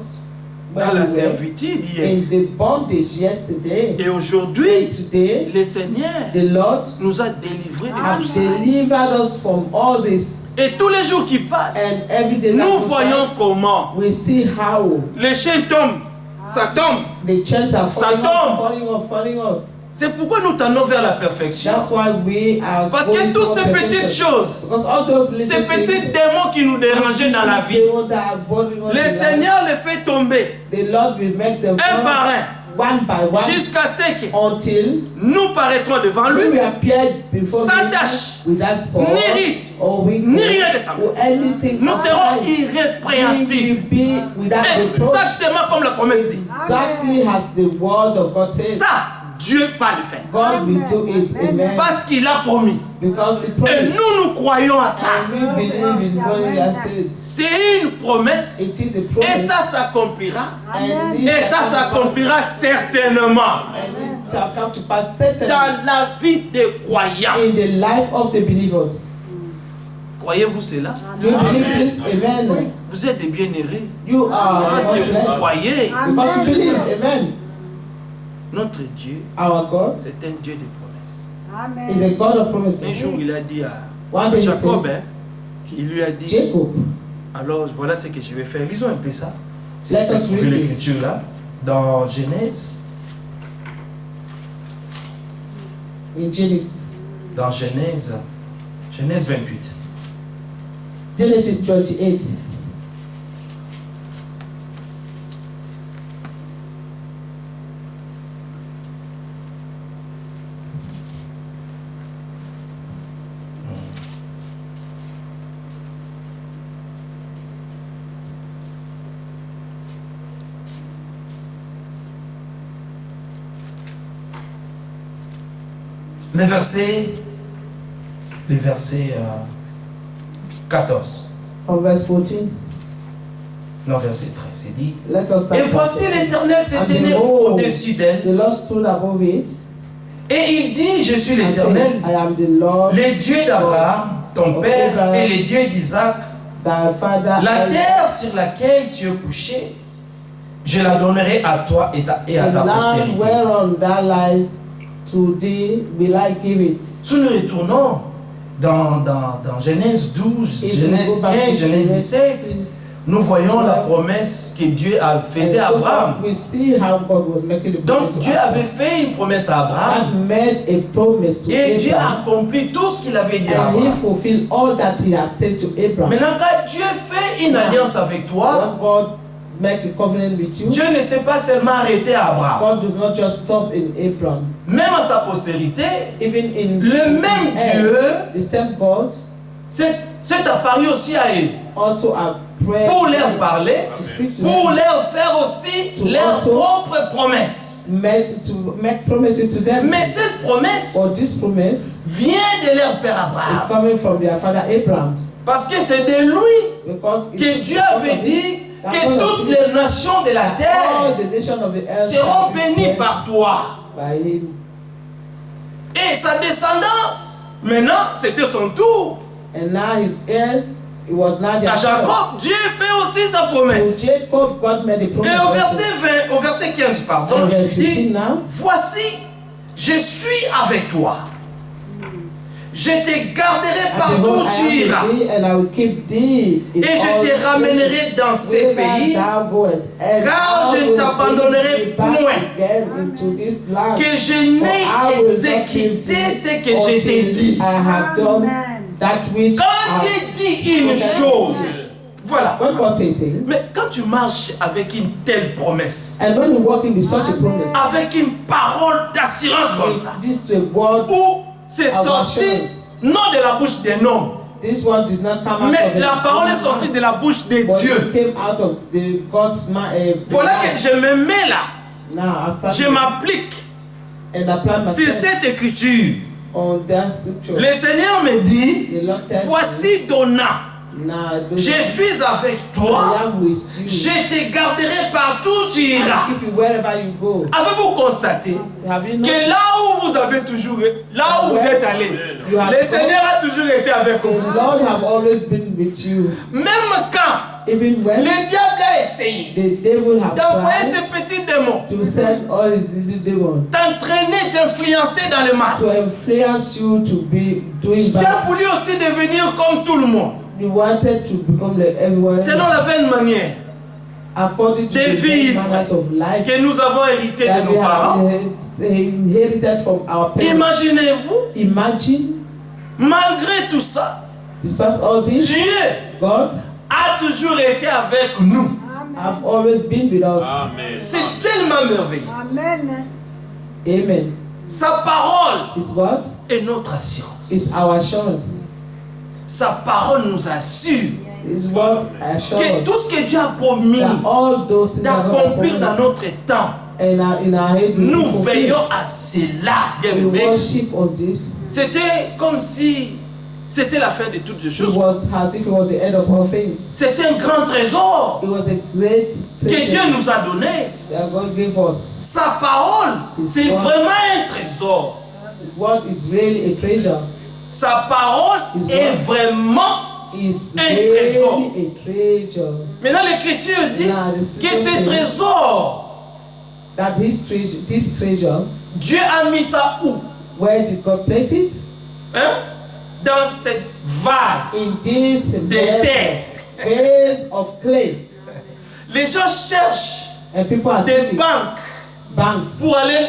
dans when la we were servitude hier. in the bondage yesterday. Et And aujourd'hui, today, le Seigneur the Lord nous a délivrés de tout has ça. delivered us from all this. Et tous les jours qui passent, And every day that nous goes voyons by, comment we see how les chiens tombent, ça tombe. the chains are Ça falling tombe. off, falling off, falling off. C'est pourquoi nous tendons vers la perfection. That's why we are Parce going que toutes towards ces perfection. petites choses, Because all those little ces petits things, démons qui nous dérangeaient dans la vie, they that are bothering us le in life, Seigneur les fait tomber the Lord will make them un fall par un. one by one jusqu'à ce que until nous paraîtrons devant we lui will appear before sans him tache, without spot ni ride, or ni wrinkle rien de ça. or anything. Nous serons We will irrépréhensibles. be without reproach, Exactement comme la promesse dit. exactly as the word of God says. Ça, Dieu va le faire. God will do it. Amen. Parce qu'il a promis. Because he Et promised. nous croyons à ça. And we believe in what he has said. C'est une promesse. It is a Et promise. ça s'accomplira. And it Et ça shall come to pass. s'accomplira certainement And it shall come to pass certainly dans la vie des croyants. in the life of the believers. Croyez-vous cela? Do you believe this? Amen. Vous êtes des bienheureux. You are Parce que vous blessed. croyez. Because you believe. Amen. Notre Dieu, Our God c'est un Dieu de promesses. is a God of promises. Un jour, il a dit à One day he Jacob, said, il lui a dit, Jacob, alors voilà ce que je vais faire. Lisons un peu ça. Si Let vous us trouvez read this. l'écriture là, dans Genèse, in Genesis. dans Genèse 28. Genesis 28. Le verset 14. From verse 14. Non, verset 13. Il dit, Let us start et voici from- l'Éternel s'est And tenu behold, au-dessus d'elle. The Lord stood above it Et il dit, je suis and l'Éternel, said, I am the Lord, le Dieu d'Abraham, ton père, et le Dieu d'Isaac. thy father. La and terre sur laquelle tu es couché, je la donnerai à toi et à the ta land postérité. whereon thou liest, to thee will I give it. Si nous retournons dans Genèse 12, If we Genèse go back 15, to Genèse Genesis 17, nous voyons la promesse que Dieu faisait à And so Abraham. we see how God was making the Donc promise to Dieu Abraham. avait fait une promesse à Abraham God made a promise to et Dieu a Abraham, accompli tout ce qu'il avait dit à and he Abraham. fulfilled all that he has said to Abraham. Maintenant, quand Dieu fait une alliance avec toi, When God make a covenant with you, Dieu ne s'est pas seulement arrêté à Abraham. God does not just stop in Abraham. Même à sa postérité, Even in le même Dieu the same God s'est apparu aussi à eux also a prayer pour leur parler, to speak to pour them, leur faire aussi To leurs also- propres promesses. to make promises to them. Mais cette promesse Or this promise vient de leur père is Abraham. coming from their father Abraham, Parce que c'est de lui because que Dieu avait dit que toutes les les nations de la all terre the nations of the earth seront shall be bénies blessed par toi. by him. Et sa descendance, maintenant, c'était son tour. And now his heirs, it was not their À Jacob, Dieu fait aussi sa To promesse. Jacob, God made a Et promise. au also. verset 20, au verset 15, pardon, And verse il 15 dit, now. voici, je suis avec toi. Je te garderai And partout behold, où I tu am with iras. thee, and I will keep thee in Et je all te ramènerai dans places ces whither pays thou goest, and car I je ne will t'abandonnerai bring thee back point. again into this land. que je For I will n'ai not exécuté leave ce thee que je t'ai until dit. I have done that which Quand I Dieu dit une Okay. chose, voilà. When God says things, Mais quand tu marches avec une telle promesse, and when you're walking with such a promise, avec une parole d'assurance comme ça, this is a word, où c'est Our sorti assurance. non de la bouche d'un homme, this word did not come out mais of la parole est sortie de la bouche de but Dieu. it came out of the God's Voilà que je me mets là, Now, I je start m'applique and apply sur myself cette écriture. on that scripture. Le Seigneur me dit, The Lord tells me, voici Donna, now I do je not- suis avec I toi. am with you. Je te garderai partout où tu I iras. keep you wherever you go. Avez-vous constaté Have you que not? là où vous avez toujours, là où vous êtes allé, You have le Seigneur a toujours été avec The vous. Lord have always been with you. Même quand Even when le diable a essayé the devil have d'envoyer tried ces petits démons, to send all his little demons t'entraîner, t'influencer dans le mal. to influence you to be doing Tu as bad. voulu aussi devenir comme tout le monde, You wanted to become like everyone selon la vaine manière according to de the vivre manners of life que nous avons hérité de that nos we parents. have inherited from our parents. Imaginez-vous, Imagine, malgré tout ça, despite all this, Dieu God a toujours été avec nous. have always been with us. Amen. C'est tellement merveilleux. Amen. Amen. Sa parole Is what? est notre assurance. Is our assurance. Sa parole nous assure Is what assures que tout ce que Dieu a promis that all those things are not d'accomplir dans notre temps, in our head. nous veillons à cela, bien We aimé. worship on this. C'était comme si c'était la fin de toutes les It choses. was as if it was the end of all things. C'était un grand trésor It was a great que Dieu treasure nous a donné. that God gave us. Sa parole, c'est vraiment un trésor. What is really a treasure Sa parole Is est what? vraiment. is Un trésor. really a treasure. Maintenant, l'Écriture dit Now, que ce trésor, That this treasure, Dieu a mis ça où? where did God place it? Hein? Dans cette In vase this de terre. vase of clay. Les gens cherchent And people are des seeking banques banks pour aller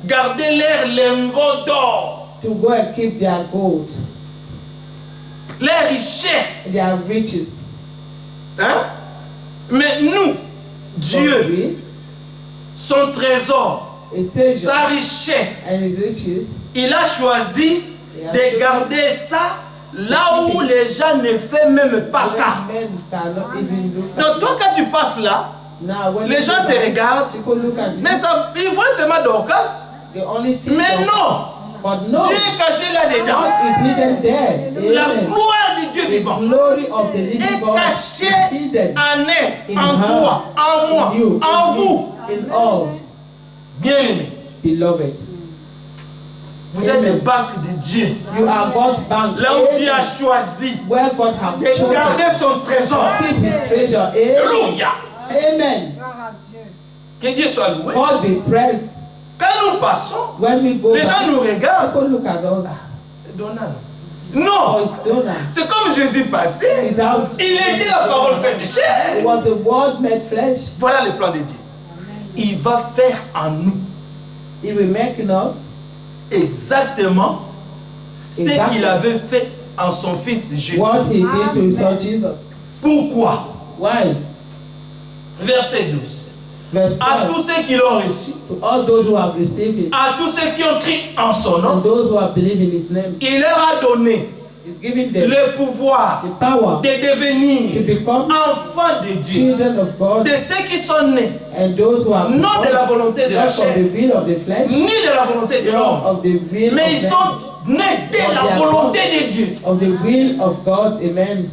garder leurs lingots d'or, to go and keep their gold, leurs richesses. their riches. Hein? Mais nous, Dieu, Dieu, son trésor, his treasure sa richesse, and his riches, il a choisi de garder ça là où les gens ne font même pas cas. men cannot even look Donc at toi, quand tu passes là, Now, when les gens te regardent, people look at mais you, ça, ils voient seulement Dorcas. they only see Mais them. non, But no, Dieu est caché là-dedans. God is hidden there. La Amen. gloire du Dieu The vivant glory of the living est God cachée is hidden en elle, in en her, toi, en moi, in you, en in vous. me, in all, Bien-aimés, beloved. vous êtes des banques de Dieu. You are God's bank. Là où Dieu a Amen. choisi Where God has de chosen garder son to trésor. keep his treasure. Amen. Alléluia. Amen. Gloire à Dieu. Que Dieu soit loué. God be praised. Quand nous passons, When we go les gens back, nous regardent. people look at us. C'est Donald. Oh, Non, it's Donald. c'est comme Jésus passé. It's out. Il était la parole faite It chair. was the word made flesh. Voilà le plan de Dieu. Il va faire en nous He will make in us exactement ce Exactement. qu'il avait fait en son fils Jésus. what he did to his son Jesus. Pourquoi? Why? Verset 12. Verse À 12. tous ceux qui l'ont reçu, To all those who have received it à tous ceux qui ont crié en son and nom, those who have believed in his name, il leur a donné he's giving them le pouvoir the power de to devenir become enfants de Dieu. children of God, De ceux qui sont nés, and those who have non de la become volonté de la not of chair, the will of the flesh, ni de la volonté de not l'homme, of the will mais ils of, them, sont nés de la volonté de Dieu of the will of God. Amen.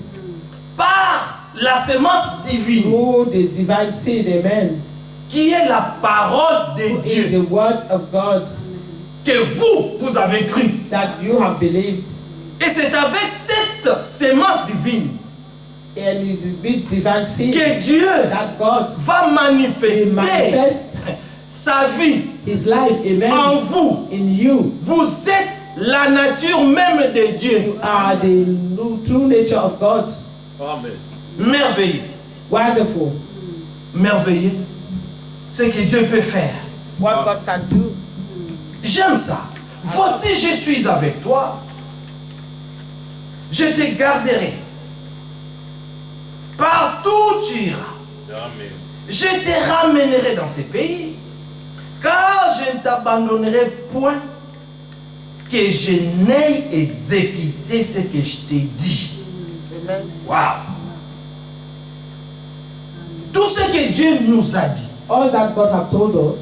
par la semence divine Through the divine seed. Amen. qui est la parole de Who is Dieu the word of God que vous avez cru. that you have believed, Et c'est avec cette semence divine and it is with divine seed que Dieu that God va will manifester manifest sa vie his life. Amen. en vous. In you. Vous êtes la nature même de Dieu. You are the true nature of God. Amen. Merveilleux. Wonderful. Merveilleux. Ce que Dieu peut faire. What God can do. J'aime ça. Voici, je suis avec toi. Je te garderai. Partout où tu iras. Amen. Je te ramènerai dans ces pays. Car je ne t'abandonnerai point que je n'aie exécuté ce que je t'ai dit. Amen. Waouh! Tout ce que Dieu nous a dit, All that God have told us,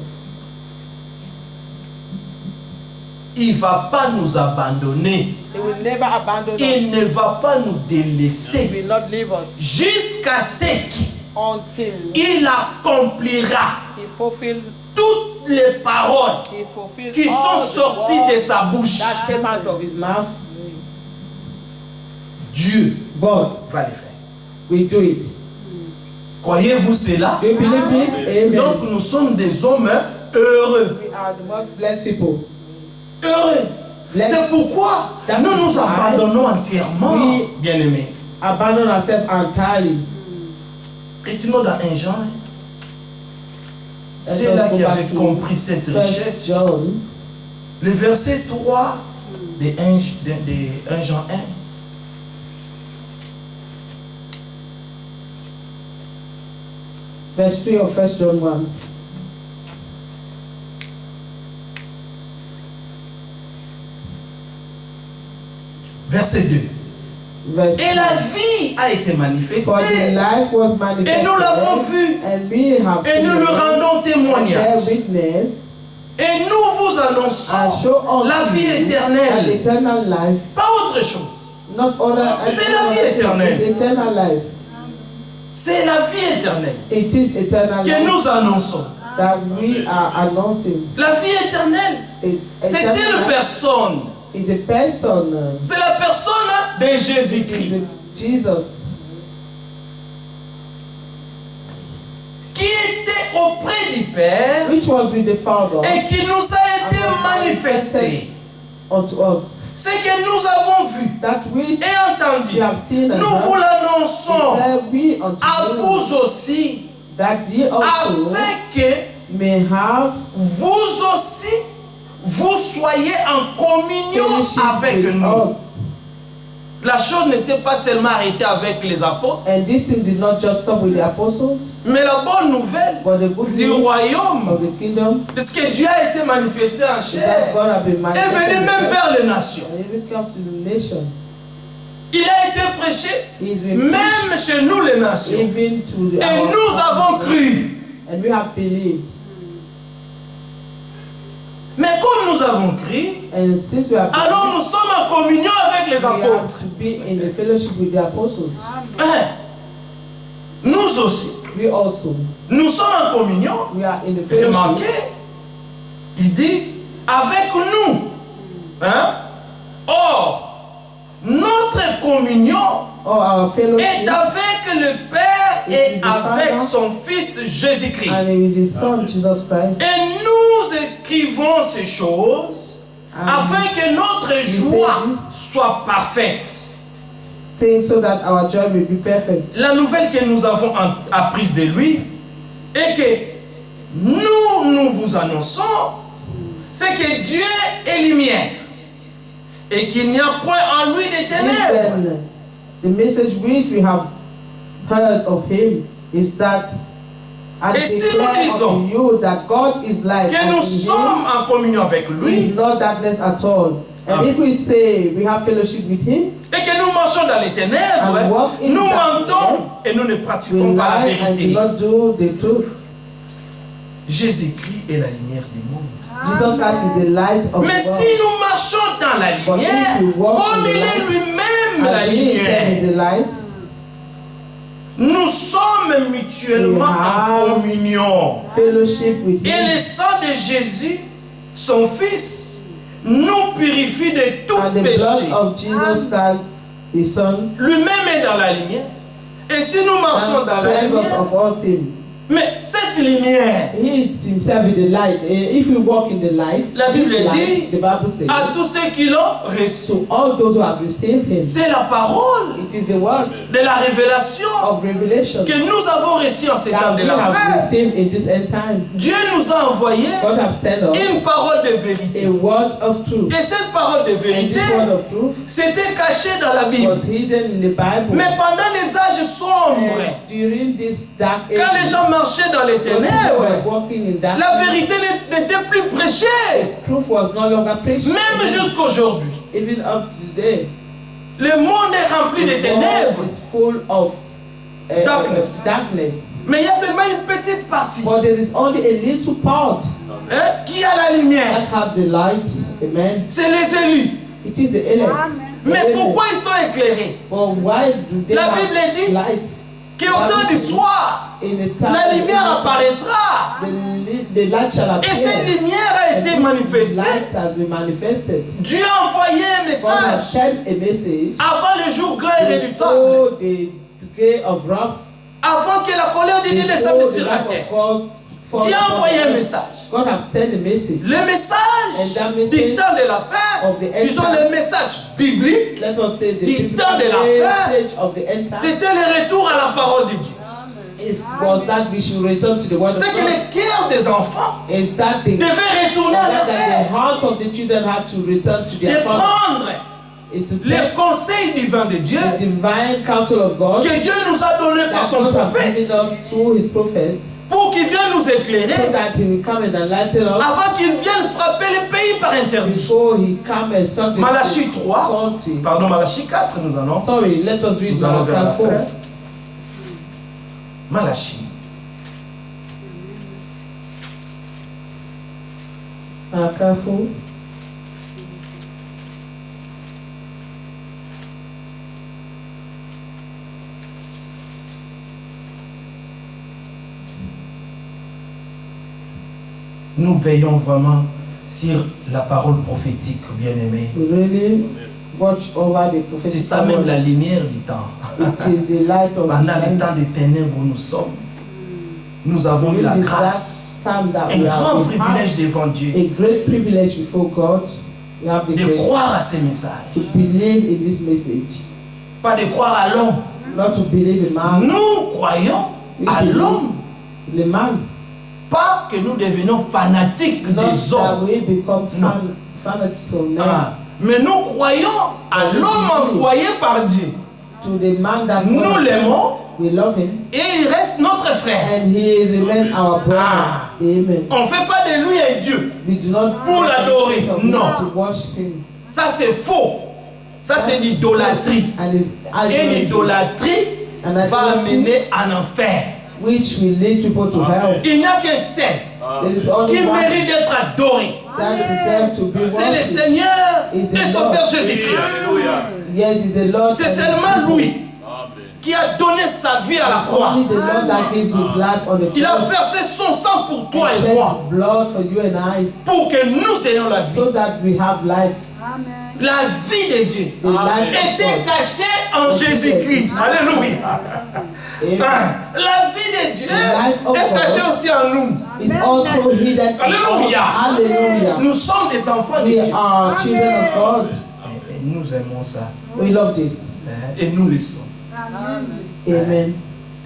il ne va pas nous abandonner. He will never abandon us. Il ne va pas nous He délaisser will not leave us jusqu'à ce until qu'il accomplira He fulfill. toutes les paroles He fulfill qui all sont the sorties words de sa bouche. that came out of His mouth. Dieu God va le faire. will do it. Croyez-vous cela? Do you believe this? Amen. Donc nous sommes des hommes heureux. We are the most blessed people. Heureux. C'est pourquoi nous nous abandonnons entièrement, Oui. bien-aimés. Abandon ourselves entirely. Retournons dans un Jean. Let C'est us là go qui back avait to compris cette 1 richesse. John. Le verset 3 de 1 Jean 1. Verse 3 of 1 John 1. Verset 2. Et la vie a été manifestée. Et nous l'avons vue. Et nous lui rendons témoignage. Et nous vous annonçons la vie éternelle. Pas autre chose. C'est la vie éternelle. C'est la vie éternelle que nous annonçons. La vie éternelle, c'est une personne. C'est la personne de Jésus-Christ. Qui était auprès du Père et qui nous a été manifesté. Ce que nous avons vu et entendu, nous vous l'annonçons à vous aussi, afin que vous aussi, vous soyez en communion avec nous. La chose ne s'est pas seulement arrêtée avec les apôtres, mais la bonne nouvelle du royaume, de ce que Dieu a été manifesté en chair, est venue même vers les nations. Il a été prêché même chez nous les nations. Et nous avons cru. Mais comme nous avons cru, alors nous sommes en communion avec les apôtres. Nous aussi. Nous sommes en communion. Remarquez, il dit avec nous. Or, notre communion est avec le Père et avec son Fils Jésus-Christ. Et nous écrivons ces choses afin que notre joie soit parfaite. La nouvelle que nous avons apprise de lui et que nous vous annonçons, c'est que Dieu est lumière et qu'il n'y a point en lui de ténèbres. The message which we have heard of him is that et si nous disons que nous sommes en communion avec lui, not darkness at all. And if we say we have fellowship with him, et que nous marchons dans les ténèbres, nous mentons et nous ne pratiquons pas la vérité. Jésus-Christ est la lumière du monde. Jesus Christ is the light of mais the world. Si nous marchons dans la lumière, comme il est lui-même la lumière, nous sommes mutuellement en communion. Et le sang de Jésus, son Fils, nous purifie de tout péché. Lui-même est dans la lumière. Et si nous marchons dans la lumière, mais cette lumière, la Bible dit à tous ceux qui l'ont reçu, c'est la parole de la révélation que nous avons reçue en ces temps de la fin. Dieu nous a envoyé une parole de vérité. Et cette parole de vérité s'était cachée dans la Bible. Mais pendant les âges sombres, quand les gens marchaient dans les ténèbres, la vérité n'était plus prêchée. Même jusqu'aujourd'hui, le monde est rempli de ténèbres, darkness. Mais il y a seulement une petite partie qui a la lumière. C'est les élus. Mais pourquoi ils sont éclairés? La Bible dit qu'au temps du soir, la lumière apparaîtra. Et cette lumière a été manifestée. Dieu a envoyé un message avant le jour grand et redoutable. Avant que la colère de Dieu descende sur la terre. Dieu a envoyé un message. Le message du temps de la fin, disons le message biblique du temps de la fin, c'était le retour à la parole de Dieu. C'est que le cœur des enfants devait retourner à la terre. De prendre les conseils divins de Dieu que Dieu nous a donné donné par son prophète pour qu'il vienne nous éclairer avant qu'il vienne frapper les pays par interdit. Malachie 3, pardon, Malachie 4, nous allons vers la fin. Malachie. Nous veillons vraiment sur la parole prophétique, bien-aimé. C'est ça même la lumière du temps. Pendant les temps des ténèbres où nous sommes, nous avons eu la grâce, un grand privilège devant Dieu de croire à ces messages. Pas de croire à l'homme. Nous croyons à l'homme. Pas que nous devenions fanatiques des hommes. Non. Mais nous croyons à l'homme envoyé par Dieu. Nous l'aimons et il reste notre frère. On ne fait pas de lui un Dieu pour l'adorer. Non. Ça c'est faux. Ça c'est l'idolâtrie. Et l'idolâtrie va mener en enfer. Which will lead people to hell. Il n'y a qu'un seul qui mérite d'être adoré. C'est le Seigneur et Sauveur Jésus-Christ. C'est seulement lui qui a donné sa vie à la croix. Il a versé son sang pour toi et moi, pour que nous ayons la vie. La vie de Dieu était cachée en Jésus-Christ. Alléluia. La vie de Dieu est cachée aussi en nous. Alléluia. Nous sommes des enfants de Dieu. Et nous aimons ça. We love this. Et nous le sommes. Amen.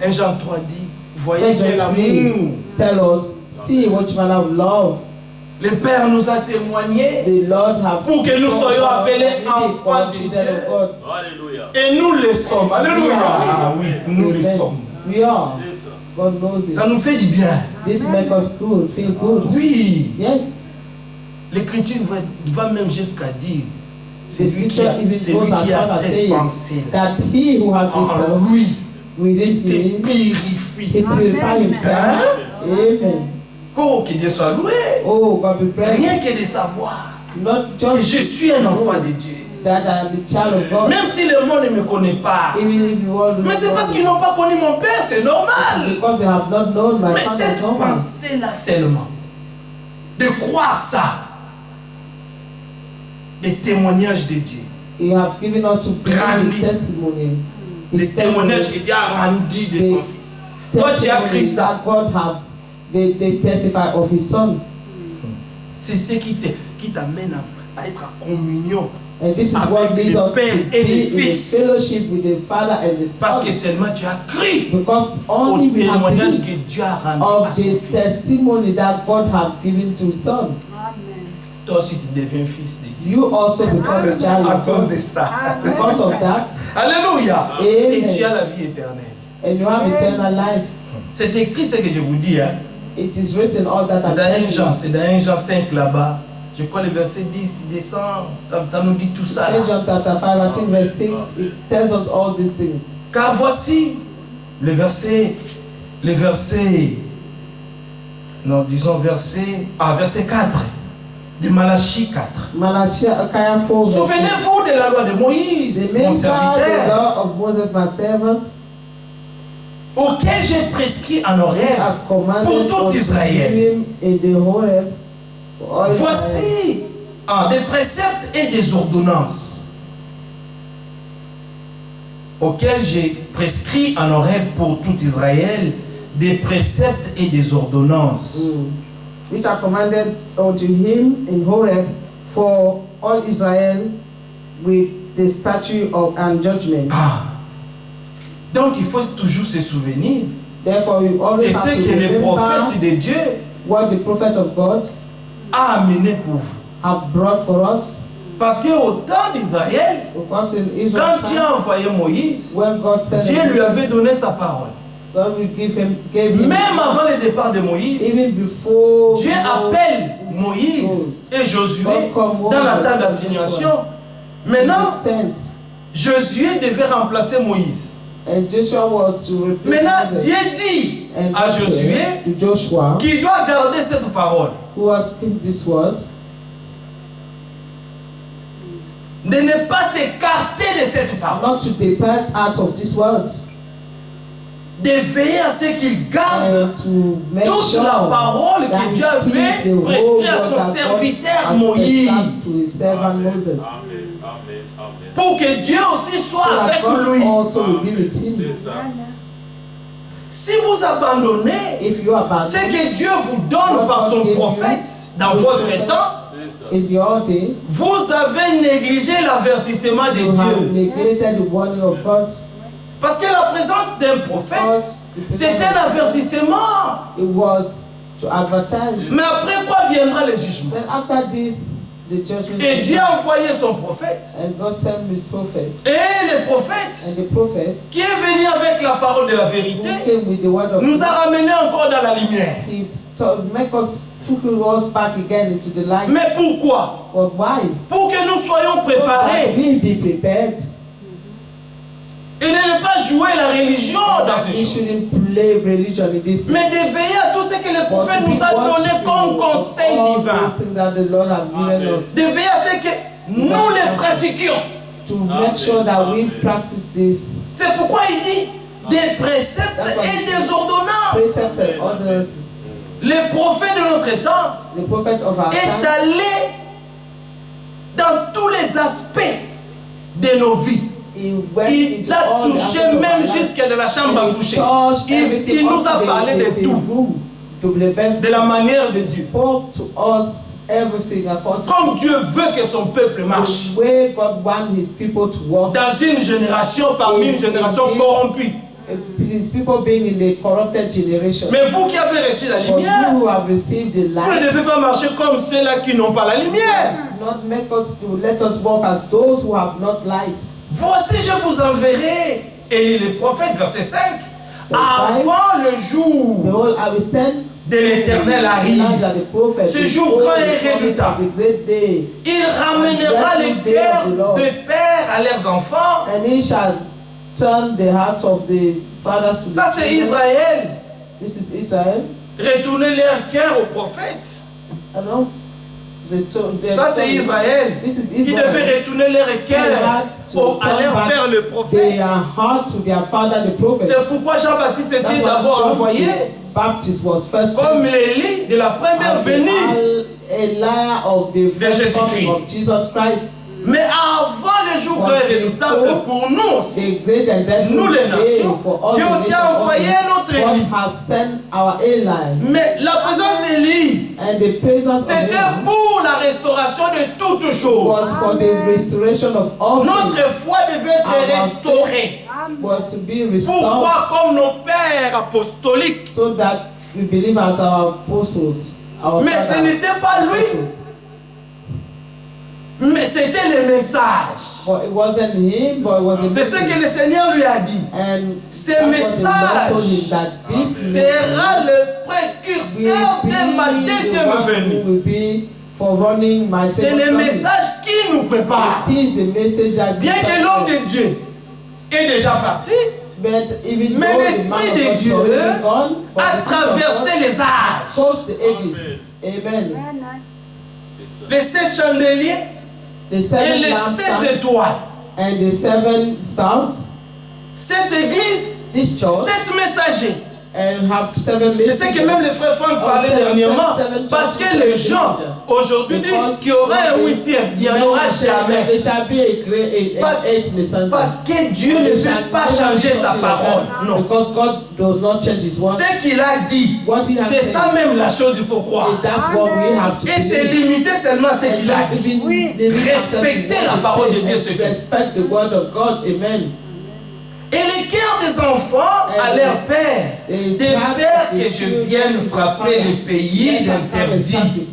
1 Jean 3 dit, voyez que l'amour. Tell us, see what manner of love. Le Père nous a témoigné pour que nous soyons appelés enfants de Dieu. Alléluia. Et nous le sommes. Alléluia. Ah, oui, nous le sommes. We are. God knows it. Ça nous fait du bien. This makes us good, feel good. Oui. Yes. L'Écriture va même jusqu'à dire, c'est lui qui a cette pensée. That he who has this lui, il se purifie. He purify himself. Amen. Oh, que Dieu soit loué. Oh, God be praised. Rien que de savoir que je suis un enfant de Dieu. That I am the child of God. Même si le monde ne me connaît pas. Mais c'est parce qu'ils n'ont pas connu mon Père, c'est normal. Because they have not known my Mais father. cette pensée-là seulement, de croire ça, des témoignages de Dieu. He have given us to grandi. Testimony. Les témoignages que Dieu a rendus de son Fils. Toi, tu as cru ça. God have they testify of his son. C'est ce qui t'amène à être en communion. And this is what leads us to be in fellowship with the Father and the Son. Parce que seulement tu as cru because only we have témoignage que Dieu a rendu à of son the Fils. testimony that God have given to Son. Toi aussi tu deviens fils de Dieu. You also become a child à of cause God. de ça. Because of that. Alléluia. Amen. Et tu as la vie éternelle. And you have eternal life. C'est écrit ce que je vous dis. Hein. It is written all that. C'est dans 1 Jean 5 là-bas. Je crois le verset 10, tu descends, ça nous dit tout ça. 1 John chapter 5, I think verse 6, it tells us all these things. Car voici le verset, non, disons verset 4 de Malachie 4. Malachi 4. Souvenez-vous de la loi de Moïse, mon serviteur, the law of Moses, my servant, auquel j'ai prescrit en horaire pour tout Israël. Voici des préceptes et des ordonnances auxquels j'ai prescrit en horaire pour tout Israël, des préceptes et des ordonnances. Which are commanded unto him in Horeb for all Israel with the statute and judgment. Donc il faut toujours se souvenir. Therefore, we always et have ce to que le prophète de Dieu what the prophet of God a amené pour vous. Have brought for us. Parce qu'au temps d'Israël, quand Dieu a envoyé Moïse, Dieu lui avait donné sa parole. Même avant le départ de Moïse, Dieu appelle Moïse et Josué dans la tente d'assignation. Maintenant, Josué devait remplacer Moïse. Maintenant, Dieu dit à Josué qu'il doit garder cette parole. De ne pas s'écarter de cette parole. De veiller à ce qu'il garde toute la parole que Dieu avait prescrite à son serviteur Moïse. Pour que Dieu aussi soit avec lui. Si vous abandonnez ce que Dieu vous donne par son prophète dans votre temps, vous avez négligé l'avertissement de Dieu. Parce que la présence d'un prophète, c'est un avertissement. Mais après quoi viendra le jugement? Et Dieu a envoyé son prophète. Et le prophète qui est venu avec la parole de la vérité nous a ramenés encore dans la lumière. Mais pourquoi? Pour que nous soyons préparés. Et ne pas jouer la religion dans ces choses. Mais de veiller à tout ce que le prophète nous a donné comme conseil divin. De veiller à ce que nous les pratiquions. C'est pourquoi il dit des préceptes et des ordonnances. Le prophète de notre temps est allé dans tous les aspects de nos vies. Il a touché même jusqu'à de la chambre à coucher. Il nous a parlé de tout. De la manière de Dieu. Comme Dieu veut que son peuple marche. Dans une génération, parmi une génération corrompue. Mais vous qui avez reçu la lumière, vous ne devez pas marcher comme ceux-là qui n'ont pas la lumière. Voici, je vous enverrai, et le prophète, verset 5, avant le jour de l'Éternel arrive. Ce jour grand et redoutable. Il ramènera les cœurs de pères à leurs enfants. Ça c'est Israël. Retourner leur cœur au prophète. Ça c'est Israël qui devait retourner leur cœur à leur père le prophète. C'est pourquoi Jean-Baptiste était d'abord envoyé comme l'Élie de la première venue de Jésus-Christ. Mais avant le jour grand et redoutable pour nous aussi, nous les nations, Dieu aussi a envoyé notre Élie. Mais la présence d'Élie, c'était pour la restauration de toutes choses. Notre foi devait être restaurée. Pourquoi comme nos pères apostoliques? Mais ce n'était pas lui. Mais c'était le message. C'est ce que le Seigneur lui a dit. Ce message sera le précurseur de ma deuxième venue. C'est le message qui nous prépare. Bien que l'homme de Dieu est déjà parti, mais l'Esprit de Dieu a traversé les âges. Amen. Les 7 chandeliers et les 7 étoiles. Cette église, 7 messagers. Je sais que même les frères Franck parlaient dernièrement, parce que les gens aujourd'hui disent qu'il y aura un 8e, il n'y en aura jamais. Parce que Dieu ne peut pas changer sa parole. Non. Ce qu'il a dit, c'est ça même la chose qu'il faut croire. Et c'est limité seulement à ce qu'il a dit. Respecter la parole de Dieu. Et les cœurs des enfants à leur père, des pères que je vienne frapper les pays d'interdit.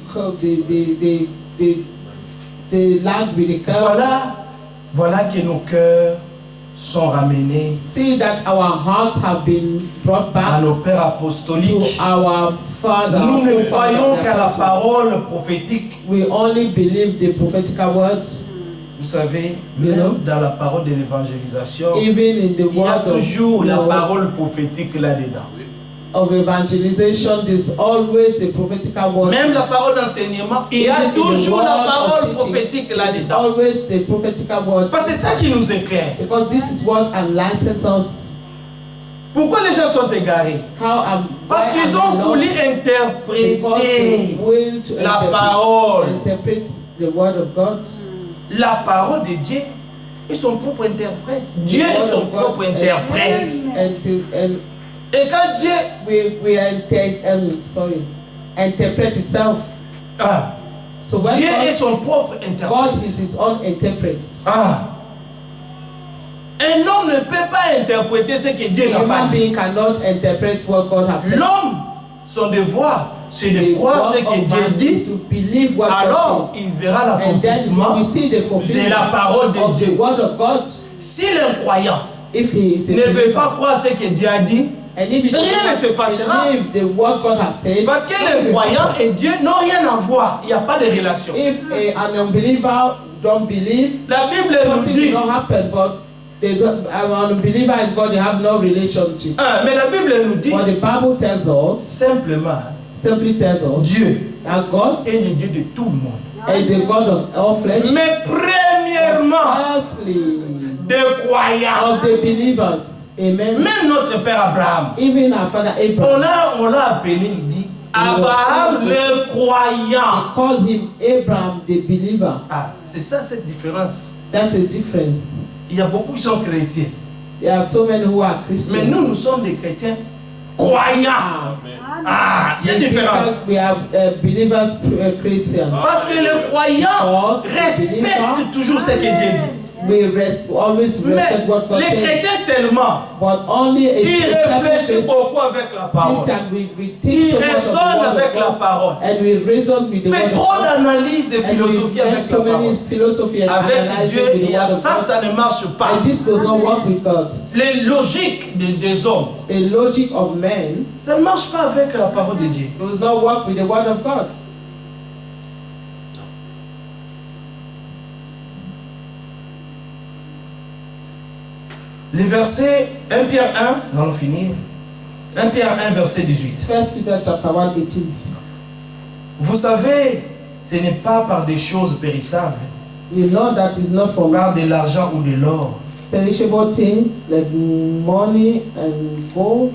the land with the curse. Voilà que nos cœurs sont ramenés See that our hearts have been brought à back nos pères apostoliques. to our Father. Nous ne croyons qu'à la Apostles. parole prophétique. We only believe the prophetical words. Vous savez, même dans la parole de l'évangélisation, Even in the il y a word toujours la of, parole prophétique là-dedans. of evangelization, there's always the prophetical word. Même la parole d'enseignement, il y a Even in the toujours word la of parole teaching, prophétique there's là-dedans. always the prophetical word. Parce que c'est ça qui nous éclaire. Because this is what enlightens us. Pourquoi les gens sont égarés? Parce qu'ils ont voulu interpréter la parole. Interpret the word of God. La parole de Dieu est son propre interprète. Dieu est son propre interprète. Et quand Dieu interpret itself. So when Dieu est son propre interprète. God is his own interpret. Un homme ne peut pas interpréter ce que Dieu n'a pas dit. Human being cannot interpret what God has said. L'homme, son devoir, c'est de croire ce que Dieu dit. Alors, il verra l'accomplissement de la parole de Dieu. Si l'incroyant ne veut pas croire ce que Dieu a dit, rien ne se passera. Parce que le croyant et Dieu n'ont rien à voir. Il n'y a pas de relation. If an unbeliever don't believe, la Bible nous something dit. will not happen, but they don't, an unbeliever and God, they have no relationship. Mais la Bible nous dit. But the Bible tells us. Simply tells us. Dieu that God est le Dieu de tout le monde. And the God of all flesh. Mais premièrement, firstly, des croyants. Of the believers. Amen. Même notre père Abraham. Even our father Abraham. On l'a appelé, il dit Abraham le croyant. They called him Abraham the believer. C'est ça cette différence. That's the difference. Il y a beaucoup qui sont chrétiens. There are so many who are Christians. Mais nous sommes des chrétiens croyants. Il y a une différence. We are believers Christians. Parce que le croyant respecte toujours ce que Dieu dit. We always respect what God says. Les chrétiens seulement, ils réfléchissent beaucoup avec la parole. Ils raisonnent avec la parole. Fait trop d'analyse de philosophie avec la parole. Avec Dieu, ça ne marche pas. Les logiques des hommes, ça ne marche pas avec la parole de Dieu. Does not work with the word of God. Les versets 1 Pierre 1, nous allons finir. 1 Pierre 1, verset 18. 1 Peter chapter 1, 18. Vous savez, ce n'est pas par des choses périssables, you know that is not from par de l'argent ou de l'or, perishable things like money and gold,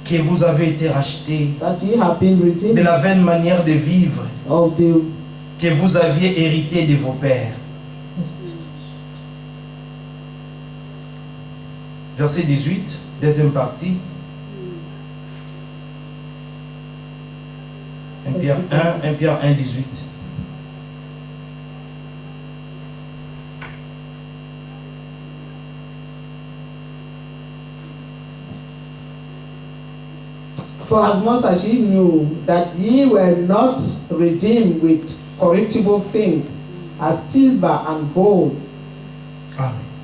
que vous avez été rachetés that you have been redeemed de la vaine manière de vivre of the que vous aviez hérité de vos pères. Verset 18, deuxième partie. 1 Pierre 1, 18. For as much as ye knew that ye were not redeemed with corruptible things, as silver and gold,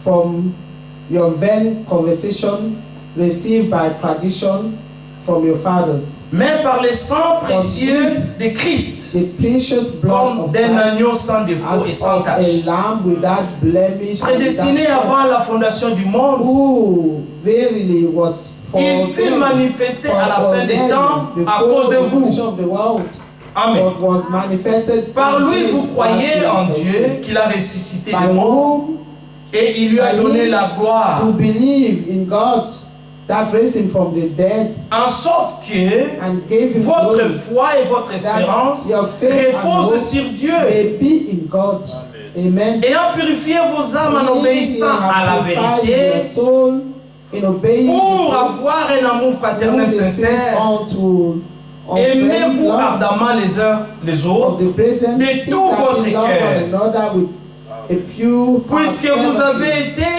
from your vain conversation received by tradition from your fathers, mais par le sang précieux de Christ, the precious blood of d'un agneau sans défaut et sans tache, a lamb without blemish, prédestiné avant la fondation du monde, who verily was il fut manifesté à la fin des temps à cause de vous. Amen. Par lui, vous croyez en Dieu, qu'il a ressuscité des morts, et il lui a donné la gloire. To believe in God that raised him from the dead, en sorte que votre foi et votre espérance reposent sur Dieu. Amen. Ayant purifié vos âmes en obéissant à la vérité, pour avoir un amour fraternel sincère, aimez-vous ardemment les uns les autres de tout votre cœur. Puisque vous avez été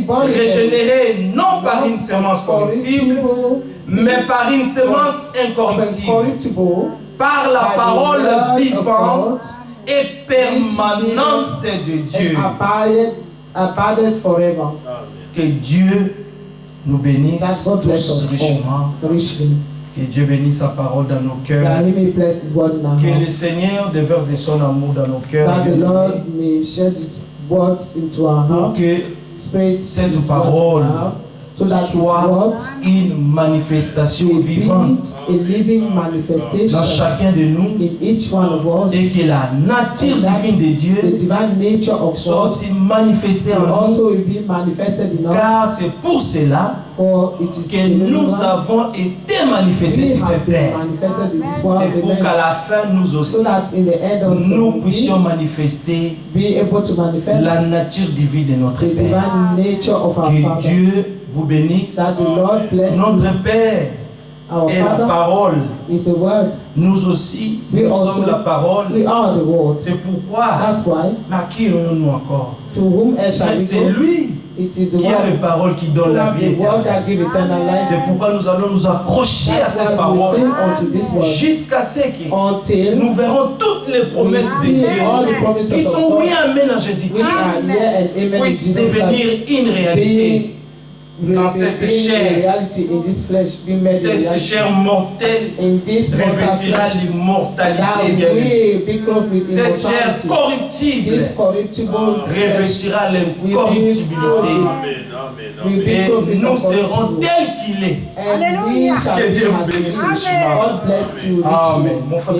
régénérés non par une semence corruptible, mais par une semence incorruptible, par la parole vivante et permanente de Dieu. Abided forever. Que Dieu nous bénisse That God bless tous us richement. all richly. Que Dieu bénisse sa parole dans nos cœurs. That He may bless His word in our Que le hearts. Seigneur déverse de son amour dans nos cœurs. That the Lord may shed His word into our Pour hearts. que Spread cette His parole word in our hearts, so that His soit word une manifestation will vivante be a living manifestation dans chacun de nous in each one of us. et que la nature divine de The Dieu divine nature of soit God aussi manifestée will en nous. also be manifested in us. Car c'est pour cela For it is que nous avons été manifestés we sur have cette been terre. manifested in this world, C'est pour amen. qu'à la fin, nous aussi, So that in the end also nous we puissions manifester be able to manifest la nature divine de notre the Père. divine nature of our Que Father. Dieu vous bénisse. That the Lord bless you. Notre Père Our est la Father parole. is the Word. Nous aussi, We nous also- sommes la parole. We are the Word. C'est pourquoi, That's why, mais à qui irons-nous encore? to whom else shall Mais we c'est go? lui It is the qui a les Word. paroles qui To donnent la have vie the Word éternelle. that give eternal life. C'est pourquoi nous allons nous accrocher à That's ces why we paroles cling unto this Word jusqu'à ce que until nous verrons toutes les promesses de we Dieu see all the promises qui of sont God oui, amen en which are Jésus-Christ here and amen in puissent Jesus devenir Christ, une réalité. Dans cette being chair, reality in this flesh, being made a cette reality chair mortelle in this mortal revêtira flesh. l'immortalité, That bien aimé. we be clothed with Cette chair immortality. corruptible This corruptible flesh revêtira will l'incorruptibilité. will be Et clothed with nous serons incorruptible. tels qu'il est. And we shall Que be Dieu vous as bénisse He is. richement. God bless you Amen. richly. Mon frère,